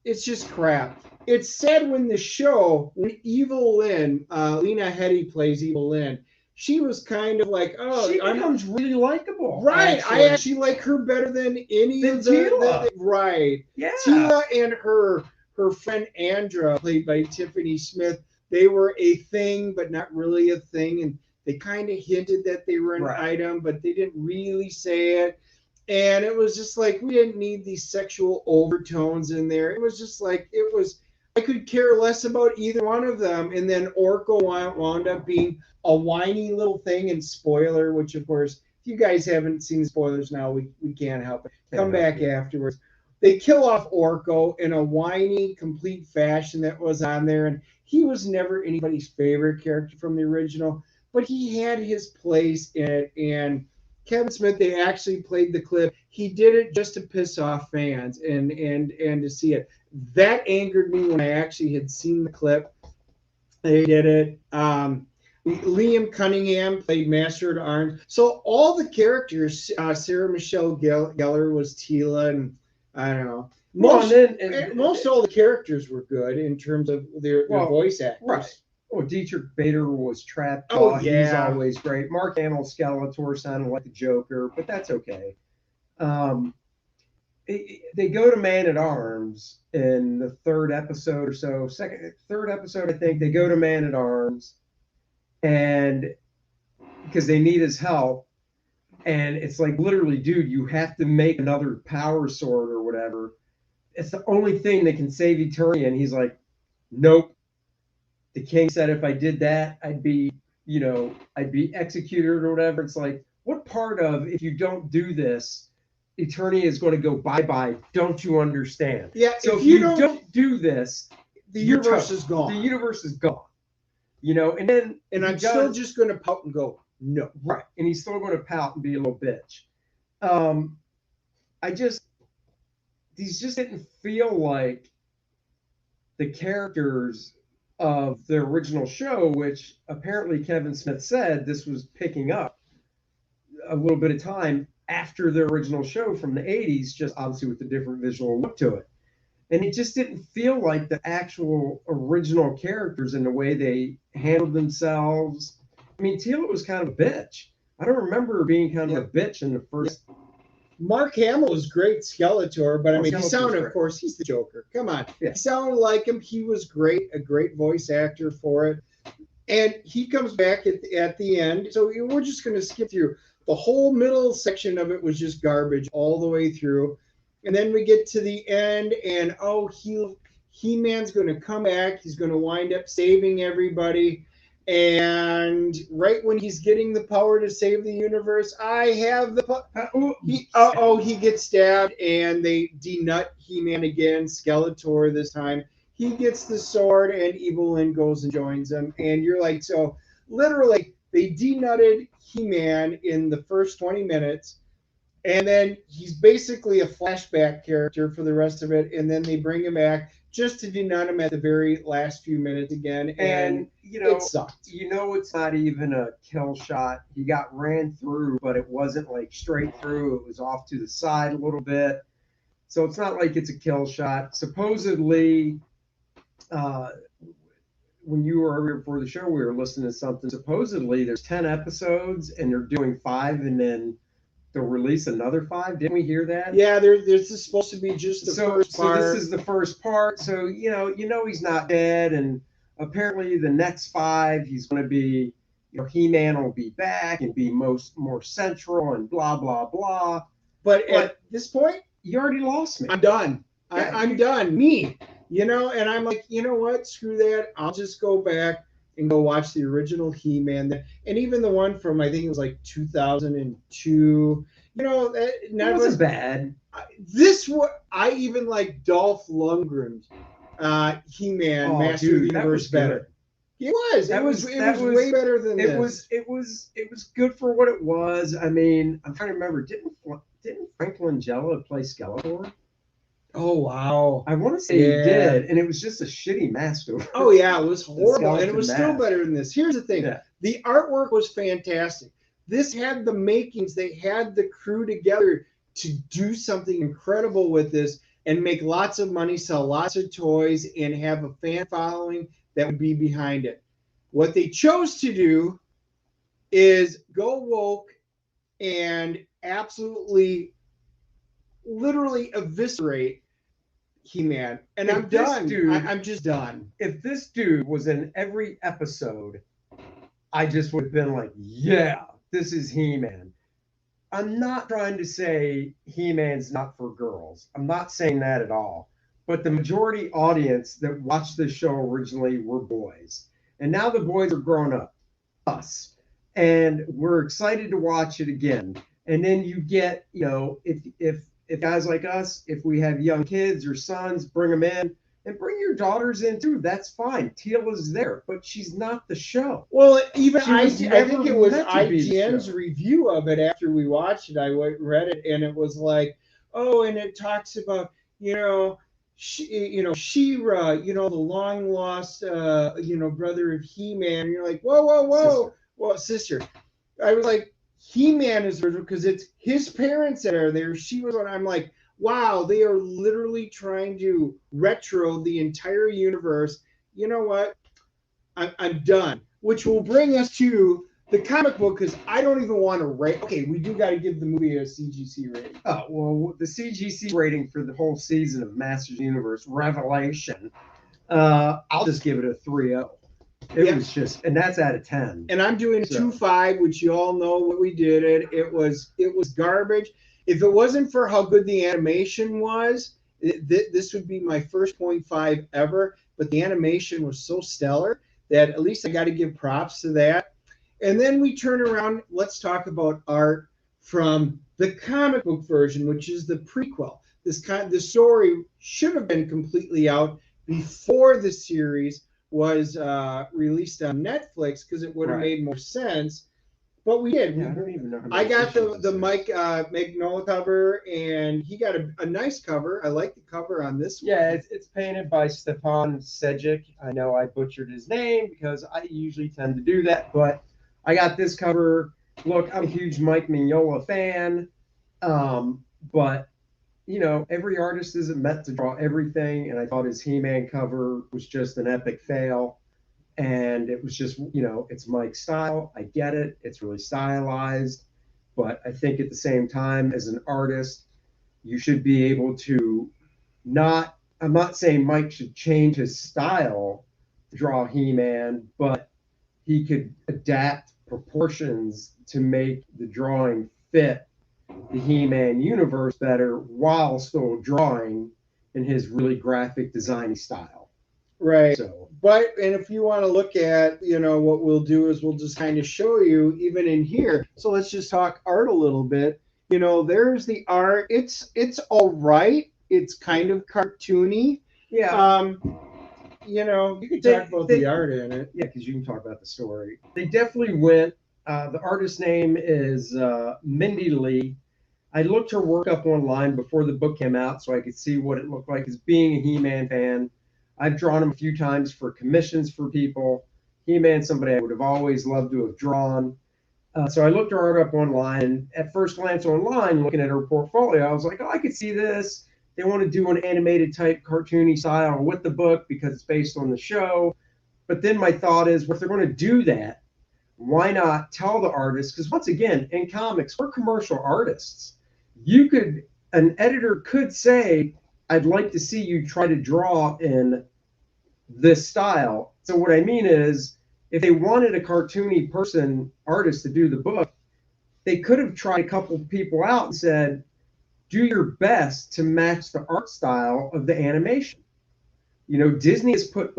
It's just crap. It's sad when Evil Lynn, Lena Headey plays Evil Lynn, she was kind of like, she becomes really likable. Right. I actually like her better than any of the right. Yeah. Tila and her friend Andra, played by Tiffany Smith, they were a thing, but not really a thing. And they kind of hinted that they were an item, but they didn't really say it. And it was just like, we didn't need these sexual overtones in there. It was just like, I could care less about either one of them. And then Orko wound up being a whiny little thing, and spoiler, which of course, if you guys haven't seen spoilers now, we can't help it. Come back afterwards. They kill off Orko in a whiny, complete fashion that was on there. And he was never anybody's favorite character from the original, but he had his place in it. And Kevin Smith, they actually played the clip. He did it just to piss off fans and to see it. That angered me when I actually had seen the clip. They did it. Liam Cunningham played Master at Arms. So all the characters, Sarah Michelle Gellar was Tila, and I don't know. Most all the characters were good in terms of their voice actors. Right. Oh, Dietrich Bader was Trap. He's always great. Mark Hamill Skeletor sounded like the Joker, but that's okay. They go to Man at Arms in the third episode or so. Third episode, I think. They go to Man at Arms, and because they need his help, and it's like, literally, dude, you have to make another power sword or whatever. It's the only thing that can save Eternia, and he's like, nope. The king said if I did that, I'd be executed or whatever. It's like, what part of, if you don't do this, Eternia is going to go bye-bye? Don't you understand? Yeah. So if you don't do this, the universe is gone. The universe is gone. And I'm still just going to pout and go, no. Right. And he's still going to pout and be a little bitch. These just didn't feel like the characters of the original show, which apparently Kevin Smith said this was picking up a little bit of time after the original show from the 80s, just obviously with a different visual look to it. And it just didn't feel like the actual original characters in the way they handled themselves. I mean, Tila was kind of a bitch. I don't remember her being kind of a bitch in the first. Yeah. Mark Hamill was great Skeletor, but I mean, he sounded, of course, he's the Joker. Come on. Yeah. He sounded like him. He was great, a great voice actor for it. And he comes back at the end. So we're just going to skip through. The whole middle section of it was just garbage all the way through. And then we get to the end, and He-Man's going to come back. He's going to wind up saving everybody. And right when he's getting the power to save the universe, I have the he gets stabbed, and they denut He-Man again, Skeletor this time. He gets the sword, and Evil Lynn goes and joins him. And you're like, so literally, they denutted He-Man in the first 20 minutes, and then he's basically a flashback character for the rest of it, and then they bring him back just to denut him at the very last few minutes again, and it sucked. It's not even a kill shot. He got ran through, but it wasn't like straight through. It was off to the side a little bit. So it's not like it's a kill shot. Supposedly, when you were over before the show, we were listening to something. Supposedly, there's 10 episodes, and they're doing 5, and then they'll release another 5. Didn't we hear that? Yeah, this is supposed to be just the first part. So this is the first part. So, he's not dead. And apparently the next 5, he's going to be, He-Man will be back and be more central and blah, blah, blah. But at this point, you already lost me. I'm done. Yeah. I'm done. Me. And I'm like, you know what? Screw that. I'll just go back and go watch the original He-Man. And even the one from, I think it was like 2002. You know, It none of us. wasn't bad. This what I even like Dolph Lundgren's He-Man Oh, Master of dude, the that Universe was better. good. It was. That It was. was- It that was was- way better than It this. was good for what it was. I mean, I'm trying to remember. Didn't Frank Langella play Skeletor? Oh wow. I want to say Yeah. he did, and it was just a shitty mask over. Oh yeah, it was horrible, and it skeleton was still mask. better than this. Here's the thing: Yeah. the artwork was fantastic. This had the makings. They had the crew together to do something incredible with this and make lots of money, sell lots of toys, and have a fan following that would be behind it. What they chose to do is go woke and absolutely, literally eviscerate He-Man, and If I'm this done. dude- I'm just done. If this dude was in every episode, I just would have been like, yeah, this is He-Man. I'm not trying to say He-Man's not for girls. I'm not saying that at all. But the majority audience that watched this show originally were boys. And now the boys are grown up, us. And we're excited to watch it again. And then you get, you know, if guys like us, if we have young kids or sons, bring them in and bring your daughters in too. That's fine. Teal is there, but she's not the show. Well, even She was I think never it was meant to be the IGN's show. review of it after we watched it. I read it, and it was like, oh, and it talks about, She-Ra, the long lost, brother of He-Man. And you're like, whoa, whoa, whoa, Sister. well, sister. I was like, He-Man is original because it's his parents that are there. She was on. I'm like, wow, they are literally trying to retro the entire universe. You know what? I'm done. Which will bring us to the comic book, because I don't even want to rate. Okay, we do got to give the movie a CGC rating. Oh, well, the CGC rating for the whole season of Masters of the Universe Revelation, I'll just give it a 3.0. It was just, and that's out of 10. And I'm doing a So- 2.5, which you all know what we did. It was garbage. If it wasn't for how good the animation was, this would be my first 0.5 ever. But the animation was so stellar that at least I got to give props to that. And then we turn around. Let's talk about art from the comic book version, which is the prequel. The story should have been completely out before the series was released on Netflix, because it would have Right. made more sense. But we did. Yeah, I don't even know. how I many got issues the this is. Mike Magnola cover, and he got a nice cover. I like the cover on this one. Yeah, it's painted by Stepan Sejic. I know I butchered his name because I usually tend to do that, but I got this cover. Look, I'm a huge Mike Mignola fan, but every artist isn't meant to draw everything, and I thought his He-Man cover was just an epic fail. And it was just, it's Mike's style. I get it. It's really stylized. But I think at the same time, as an artist, you should be able to I'm not saying Mike should change his style to draw He-Man, but he could adapt proportions to make the drawing fit the He-Man universe better while still drawing in his really graphic design style. Right. So, And if you want to look at, what we'll do is we'll just kind of show you even in here. So let's just talk art a little bit. There's the art. It's all right. It's kind of cartoony. yeah. You can talk about the art in it. Yeah, because you can talk about the story. They definitely went. The artist's name is Mindy Lee. I looked her work up online before the book came out so I could see what it looked like. As being a He-Man fan, I've drawn him a few times for commissions for people. He-Man, somebody I would have always loved to have drawn. So I looked her art up online, and at first glance online, looking at her portfolio, I was like, oh, I could see this. They want to do an animated type cartoony style with the book because it's based on the show. But then my thought is, well, if they're going to do that, why not tell the artist? Because once again, in comics, we're commercial artists. An editor could say, I'd like to see you try to draw in this style. So what I mean is, if they wanted a cartoony artist to do the book, they could have tried a couple people out and said, do your best to match the art style of the animation. Disney has put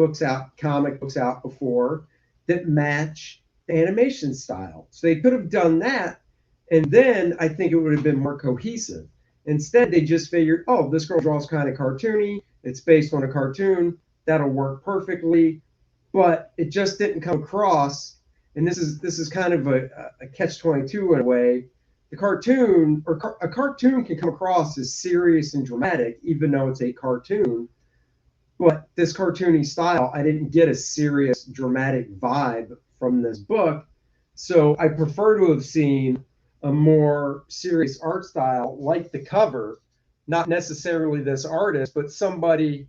comic books out before that match the animation style. So they could have done that And then I think it would have been more cohesive. Instead, they just figured, oh, this girl draws kind of cartoony. It's based on a cartoon. That'll work perfectly. But it just didn't come across. And this is kind of a catch-22 in a way. The cartoon a cartoon can come across as serious and dramatic, even though it's a cartoon. But this cartoony style, I didn't get a serious, dramatic vibe from this book. So I prefer to have seen a more serious art style like the cover, not necessarily this artist, but somebody,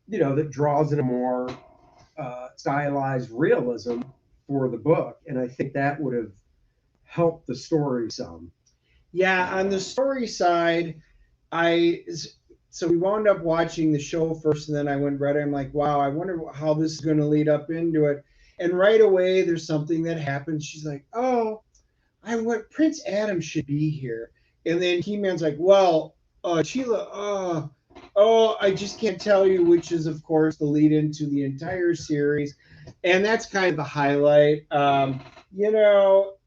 that draws in a more stylized realism for the book. And I think that would have helped the story some. Yeah, on the story side, so we wound up watching the show first, and then I went read it. I'm like, wow, I wonder how this is going to lead up into it. And right away, there's something that happens. She's like, oh, Prince Adam should be here. And then He-Man's like, well, Sheila, I just can't tell you, which is, of course, the lead into the entire series. And that's kind of the highlight.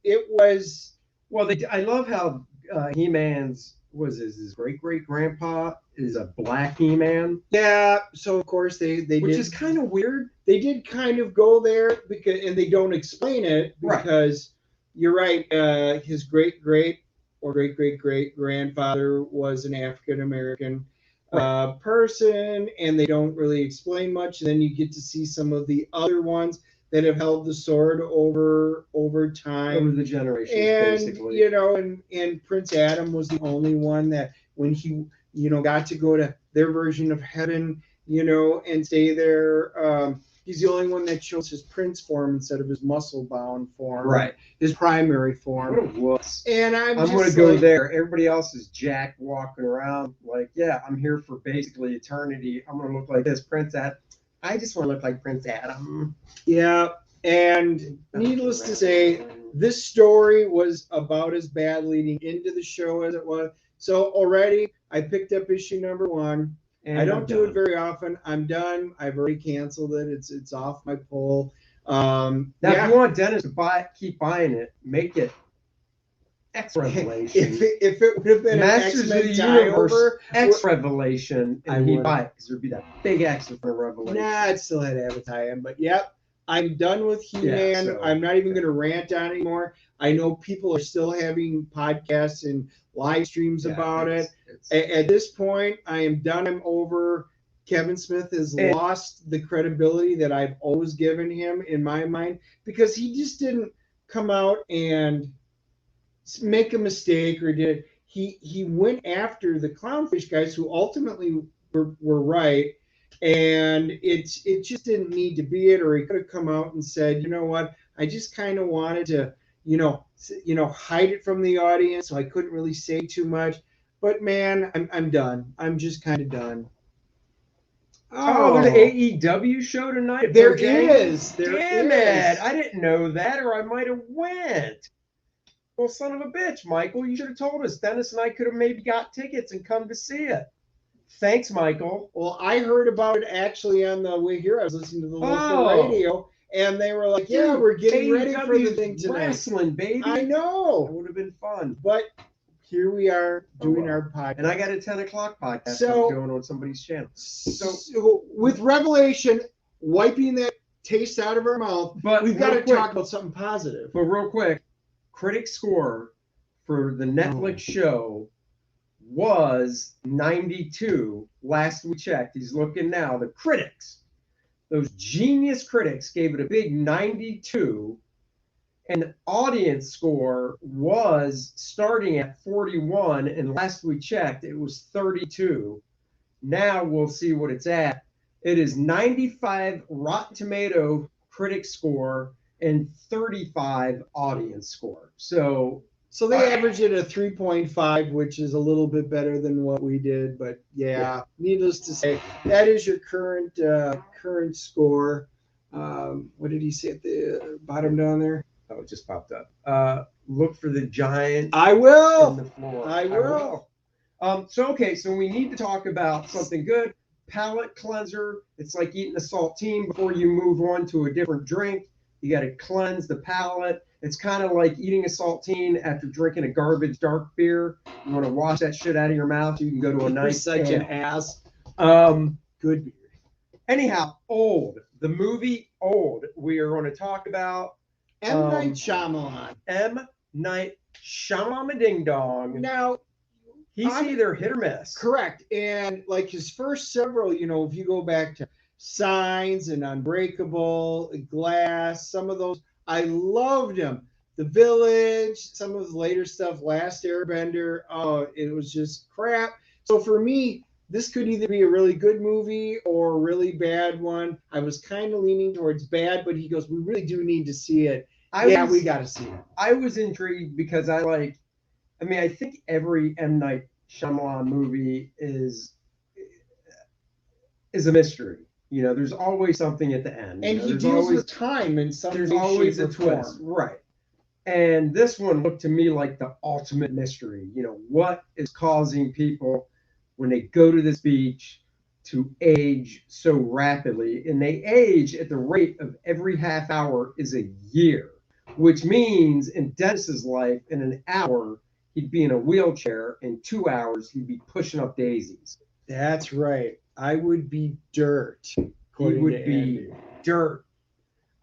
It was. Well, I love how He-Man's his great grandpa is a black He-Man. Yeah, so of course they which did, is kind of weird. They did kind of go there and they don't explain it because you're right. His great grandfather was an African American person, and they don't really explain much. And then you get to see some of the other ones that have held the sword over time, over the generations, and basically. And Prince Adam was the only one that when he got to go to their version of heaven, and stay there. He's the only one that shows his prince form instead of his muscle bound form, right? His primary form. What a wuss. And I'm going to go there. Everybody else is Jack walking around like, yeah, I'm here for basically eternity. I'm going to look like this Prince Adam. I just want to look like Prince Adam. Yeah, and needless to say, this story was about as bad leading into the show as it was. So already, I picked up issue number 1. And I don't do it very often. I'm done. I've already canceled it. It's off my pull. Now, if you want Dennis to keep buying it, make it X Revelation. If it would have been Masters an of the Universe X Revelation, and he'd buy it because there'd be that big X in front of Revelation. Nah, it still had to have a tie-in, but yep. I'm done with He-Man. Yeah, I'm not even going to rant on it anymore. I know people are still having podcasts and live streams about it. At this point, I am done. I'm over. Kevin Smith has lost the credibility that I've always given him in my mind, because he just didn't come out and make a mistake, or did he went after the Clownfish guys, who ultimately were right. And it just didn't need to be it, or he could have come out and said, you know what, I just kind of wanted to, hide it from the audience, so I couldn't really say too much. But man, I'm done. I'm just kind of done. Oh, there's an AEW show tonight. There is. Damn it! I didn't know that, or I might have went. Well, son of a bitch, Michael, you should have told us. Dennis and I could have maybe got tickets and come to see it. Thanks, Michael. Well, I heard about it actually on the way here. I was listening to the local radio, and they were like, yeah, we're getting ready for the thing tonight. Wrestling, baby. I know. It would have been fun. But here we are doing our podcast. And I got a 10 o'clock podcast so, going on somebody's channel. So with Revelation, wiping that taste out of our mouth, but we've got to talk about something positive. But real quick, critic score for the Netflix show was 92 last we checked. He's looking now. The critics, those genius critics, gave it a big 92, and the audience score was starting at 41, and last we checked it was 32. Now we'll see what it's at. It is 95 Rotten Tomato critic score and 35 audience score. So they averaged it at 3.5, which is a little bit better than what we did. But yeah, needless to say, that is your current score. What did he say at the bottom down there? Oh, it just popped up. Look for the giant. I will. On the floor. I will. So we need to talk about something good. Palate cleanser. It's like eating a saltine before you move on to a different drink. You got to cleanse the palate. It's kind of like eating a saltine after drinking a garbage dark beer. You want to wash that shit out of your mouth. You can go to a nice. You're such an ass. Good beer. Anyhow, Old, the movie Old. We are going to talk about M. Night Shyamalan. M. Night Shyamalan Ding Dong. Now, he's either hit or miss. Correct. And like his first several, if you go back to Signs and Unbreakable, Glass, some of those, I loved him. The Village, some of his later stuff, Last Airbender, it was just crap. So for me, this could either be a really good movie or a really bad one. I was kind of leaning towards bad, but he goes, we really do need to see it. We got to see it. I was intrigued because I think every M. Night Shyamalan movie is a mystery. There's always something at the end. And he deals with time in some there's always a twist. Right. And this one looked to me like the ultimate mystery. What is causing people when they go to this beach to age so rapidly? And they age at the rate of every half hour is a year, which means in Dennis's life, in an hour, he'd be in a wheelchair. In 2 hours, he'd be pushing up daisies. That's right. I would be dirt. He would be dirt.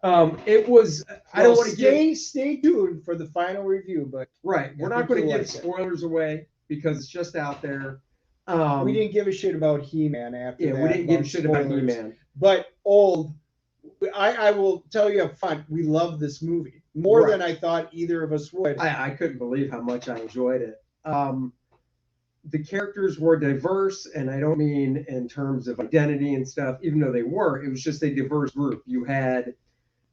It was. I don't want to stay tuned for the final review, but right, we're not going to give spoilers away because it's just out there. We didn't give a shit about He-Man after that. Yeah, we didn't give a shit about He-Man. But Old, I will tell you up front, we love this movie more than I thought either of us would. I couldn't believe how much I enjoyed it. The characters were diverse, and I don't mean in terms of identity and stuff, even though they were. It was just a diverse group. You had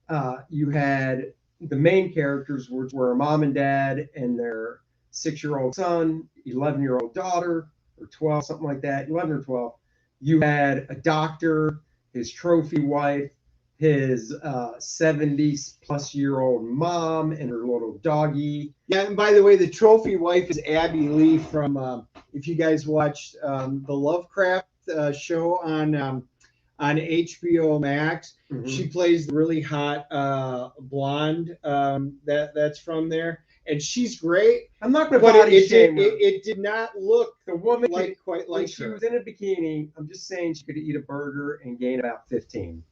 the main characters were a mom and dad and their 6-year-old son, 11-year-old daughter, or 12, something like that, 11 or 12. You had a doctor, his trophy wife, his 70-plus-year-old mom, and her little doggy. Yeah, and by the way, the trophy wife is Abby Lee from, if you guys watched the Lovecraft show on HBO Max, she plays the really hot blonde that's from there. And she's great. I'm not going to body shame her. It did not look the woman quite like she was in a bikini. I'm just saying she could eat a burger and gain about 15.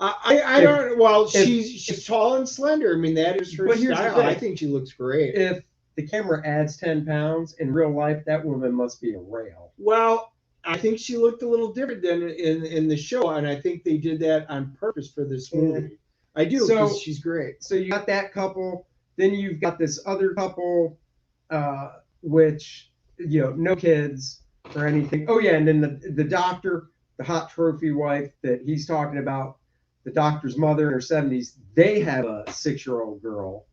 I don't. Well, she's tall and slender. I mean, that is her style. I think she looks great. If the camera adds 10 pounds in real life, that woman must be a rail. Well, I think she looked a little different than in the show, and I think they did that on purpose for this movie. I do, because she's great. So you got that couple. Then you've got this other couple, which, no kids or anything. Oh, yeah, and then the doctor, the hot trophy wife that he's talking about, the doctor's mother in her 70s, they have a 6-year-old girl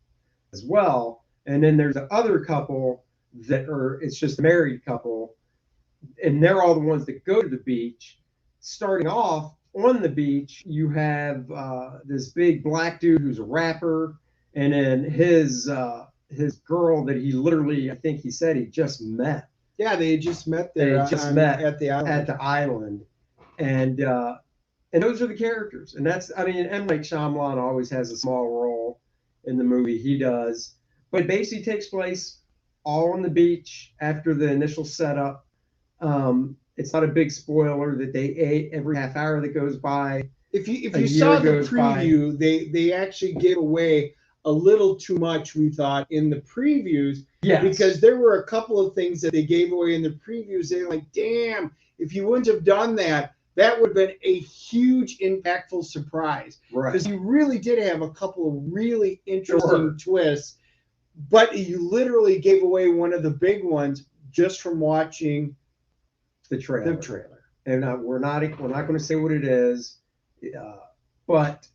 as well. And then there's the other couple it's just a married couple, and they're all the ones that go to the beach. Starting off on the beach, you have this big black dude who's a rapper, and then his girl that he literally, I think he said he just met. Yeah, they just met there. They just met at the island. At the island, and those are the characters. And that's, M. Night Shyamalan always has a small role in the movie. He does, but it basically takes place all on the beach after the initial setup. It's not a big spoiler that they ate every half hour that goes by. If you saw the preview, they actually gave away a little too much, we thought, in the previews. Yes. Because there were a couple of things that they gave away in the previews. They're like, damn, if you wouldn't have done that, that would have been a huge, impactful surprise. Right. Because you really did have a couple of really interesting twists, but you literally gave away one of the big ones just from watching the trailer. And we're not going to say what it is, but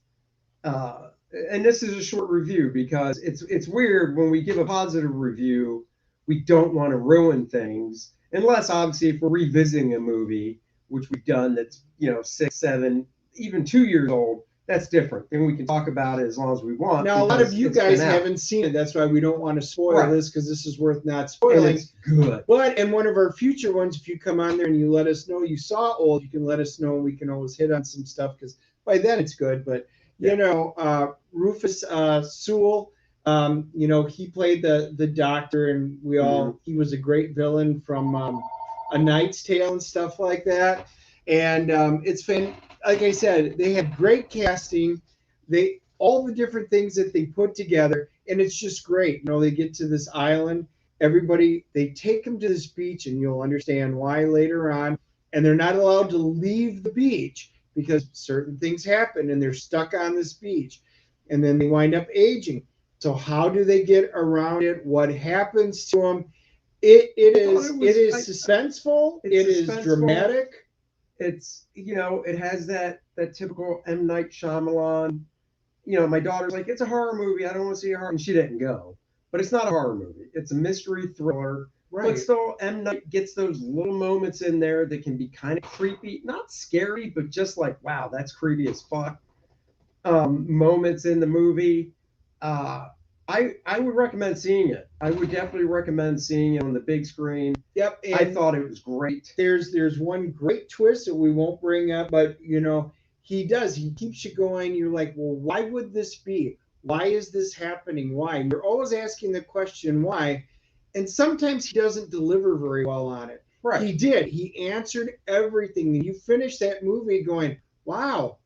and this is a short review because it's weird when we give a positive review, we don't want to ruin things unless obviously if we're revisiting a movie, which we've done that's 6, 7, even 2 years old. That's different. Then we can talk about it as long as we want. Now, a lot of you guys haven't seen it. That's why we don't want to spoil this, because this is worth not spoiling. And it's good. But in one of our future ones, if you come on there and you let us know you saw Old, you can let us know. We can always hit on some stuff because by then it's good. But, Rufus Sewell, You know, he played the doctor, and he was a great villain from A Knight's Tale and stuff like that. And it's been, like I said, they have great casting. All the different things that they put together, and it's just great. You know, they get to this island, they take them to this beach, and you'll understand why later on. And they're not allowed to leave the beach because certain things happen, and they're stuck on this beach, and then they wind up aging. So how do they get around it? What happens to them? It is suspenseful. It is dramatic. It's, you know, it has that typical M. Night Shyamalan. You know, my daughter's like, it's a horror movie. I don't want to see a horror, and she didn't go. But it's not a horror movie. It's a mystery thriller. Right. But still, M. Night gets those little moments in there that can be kind of creepy, not scary, but just like, wow, that's creepy as fuck. Moments in the movie. I would recommend seeing it. I would definitely recommend seeing it on the big screen. Yep. I thought it was great. There's one great twist that we won't bring up, but you know, he keeps you going. You're like, well, why would this be? Why is this happening? Why? You're always asking the question, why? And sometimes he doesn't deliver very well on it. Right. He did. He answered everything. You finish that movie going, wow,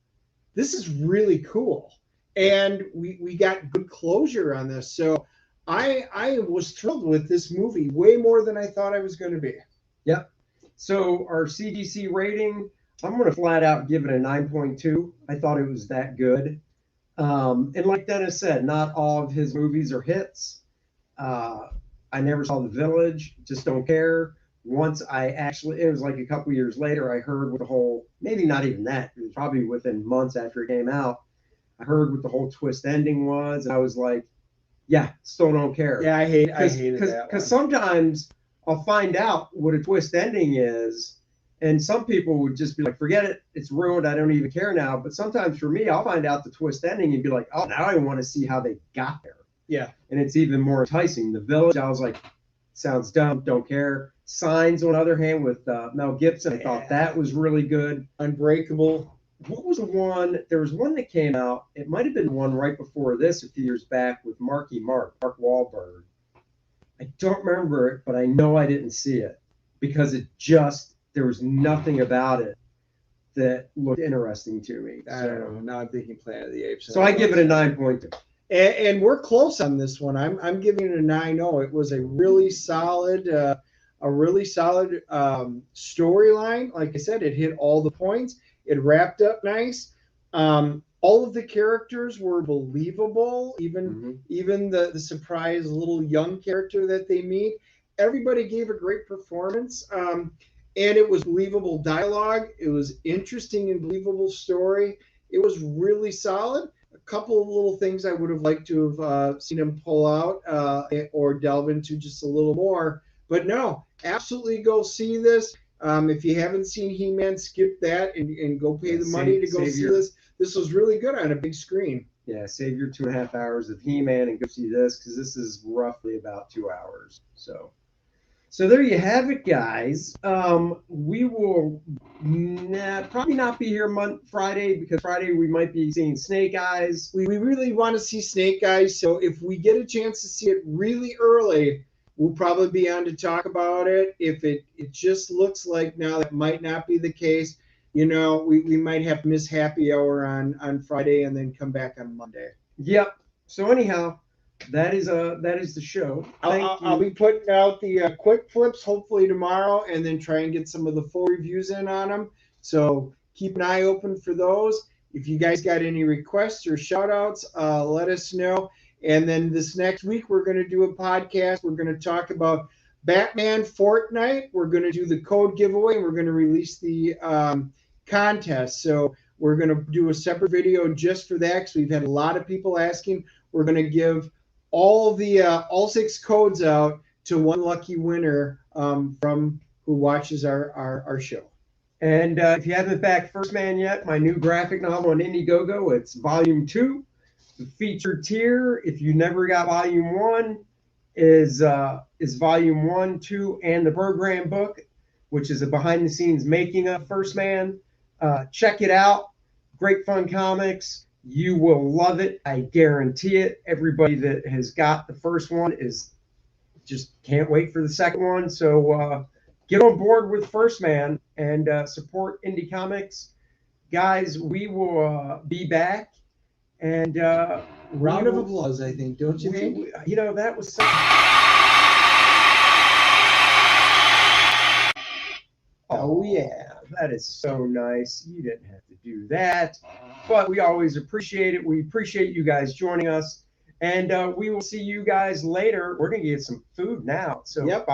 this is really cool. And we got good closure on this. So I was thrilled with this movie, way more than I thought I was going to be. Yep. So our CDC rating, I'm going to flat out give it a 9.2. I thought it was that good. And like Dennis said, not all of his movies are hits. I never saw The Village, just don't care. Once it was like a couple years later, I heard what the whole, maybe not even that, it was probably within months after it came out, I heard what the whole twist ending was, and I was like, yeah, still don't care. Yeah, I hated that. Because sometimes I'll find out what a twist ending is, and some people would just be like, forget it, it's ruined, I don't even care now. But sometimes for me, I'll find out the twist ending and be like, oh, now I want to see how they got there. Yeah. And it's even more enticing. The Village, I was like, sounds dumb, don't care. Signs, on the other hand, with Mel Gibson, I thought that was really good. Unbreakable. What was the one? There was one that came out. It might have been one right before this, a few years back, with Mark Wahlberg. I don't remember it, but I know I didn't see it because there was nothing about it that looked interesting to me. I don't know. Now I'm thinking Planet of the Apes. So I give it a 9.2. And we're close on this one. I'm giving it a 9.0. It was a really solid storyline. Like I said, it hit all the points. It wrapped up nice. All of the characters were believable. Even the surprise little young character that they meet. Everybody gave a great performance. And it was believable dialogue. It was interesting and believable story. It was really solid. A couple of little things I would have liked to have seen him pull out or delve into just a little more. But no, absolutely go see this. If you haven't seen He-Man, skip that and go pay the money to go see this. This was really good on a big screen. Yeah, save your 2.5 hours of He-Man and go see this, because this is roughly about 2 hours. So there you have it, guys. We will probably not be here Friday, because Friday we might be seeing Snake Eyes. We really want to see Snake Eyes, so if we get a chance to see it really early, we'll probably be on to talk about it. If it just looks like now that might not be the case, you know, we might have to miss happy hour on Friday and then come back on Monday. Yep. So anyhow, that is the show. I'll be putting out the quick flips hopefully tomorrow, and then try and get some of the full reviews in on them. So keep an eye open for those. If you guys got any requests or shout outs, let us know. And then this next week, we're going to do a podcast. We're going to talk about Batman Fortnite. We're going to do the code giveaway, and we're going to release the contest. So we're going to do a separate video just for that, because we've had a lot of people asking. We're going to give all 6 codes out to one lucky winner from who watches our show. And if you haven't backed First Man yet, my new graphic novel on Indiegogo, it's Volume 2. The featured tier, if you never got Volume 1, is Volume 1, 2, and the program book, which is a behind-the-scenes making of First Man. Check it out. Great fun comics. You will love it. I guarantee it. Everybody that has got the first one is just can't wait for the second one. So get on board with First Man and support indie comics. Guys, we will be back. And Round of applause, I think, don't you think? You know, that was such. Oh, yeah. That is so nice. You didn't have to do that, but we always appreciate it. We appreciate you guys joining us, and we will see you guys later. We're gonna get some food now. So Yep.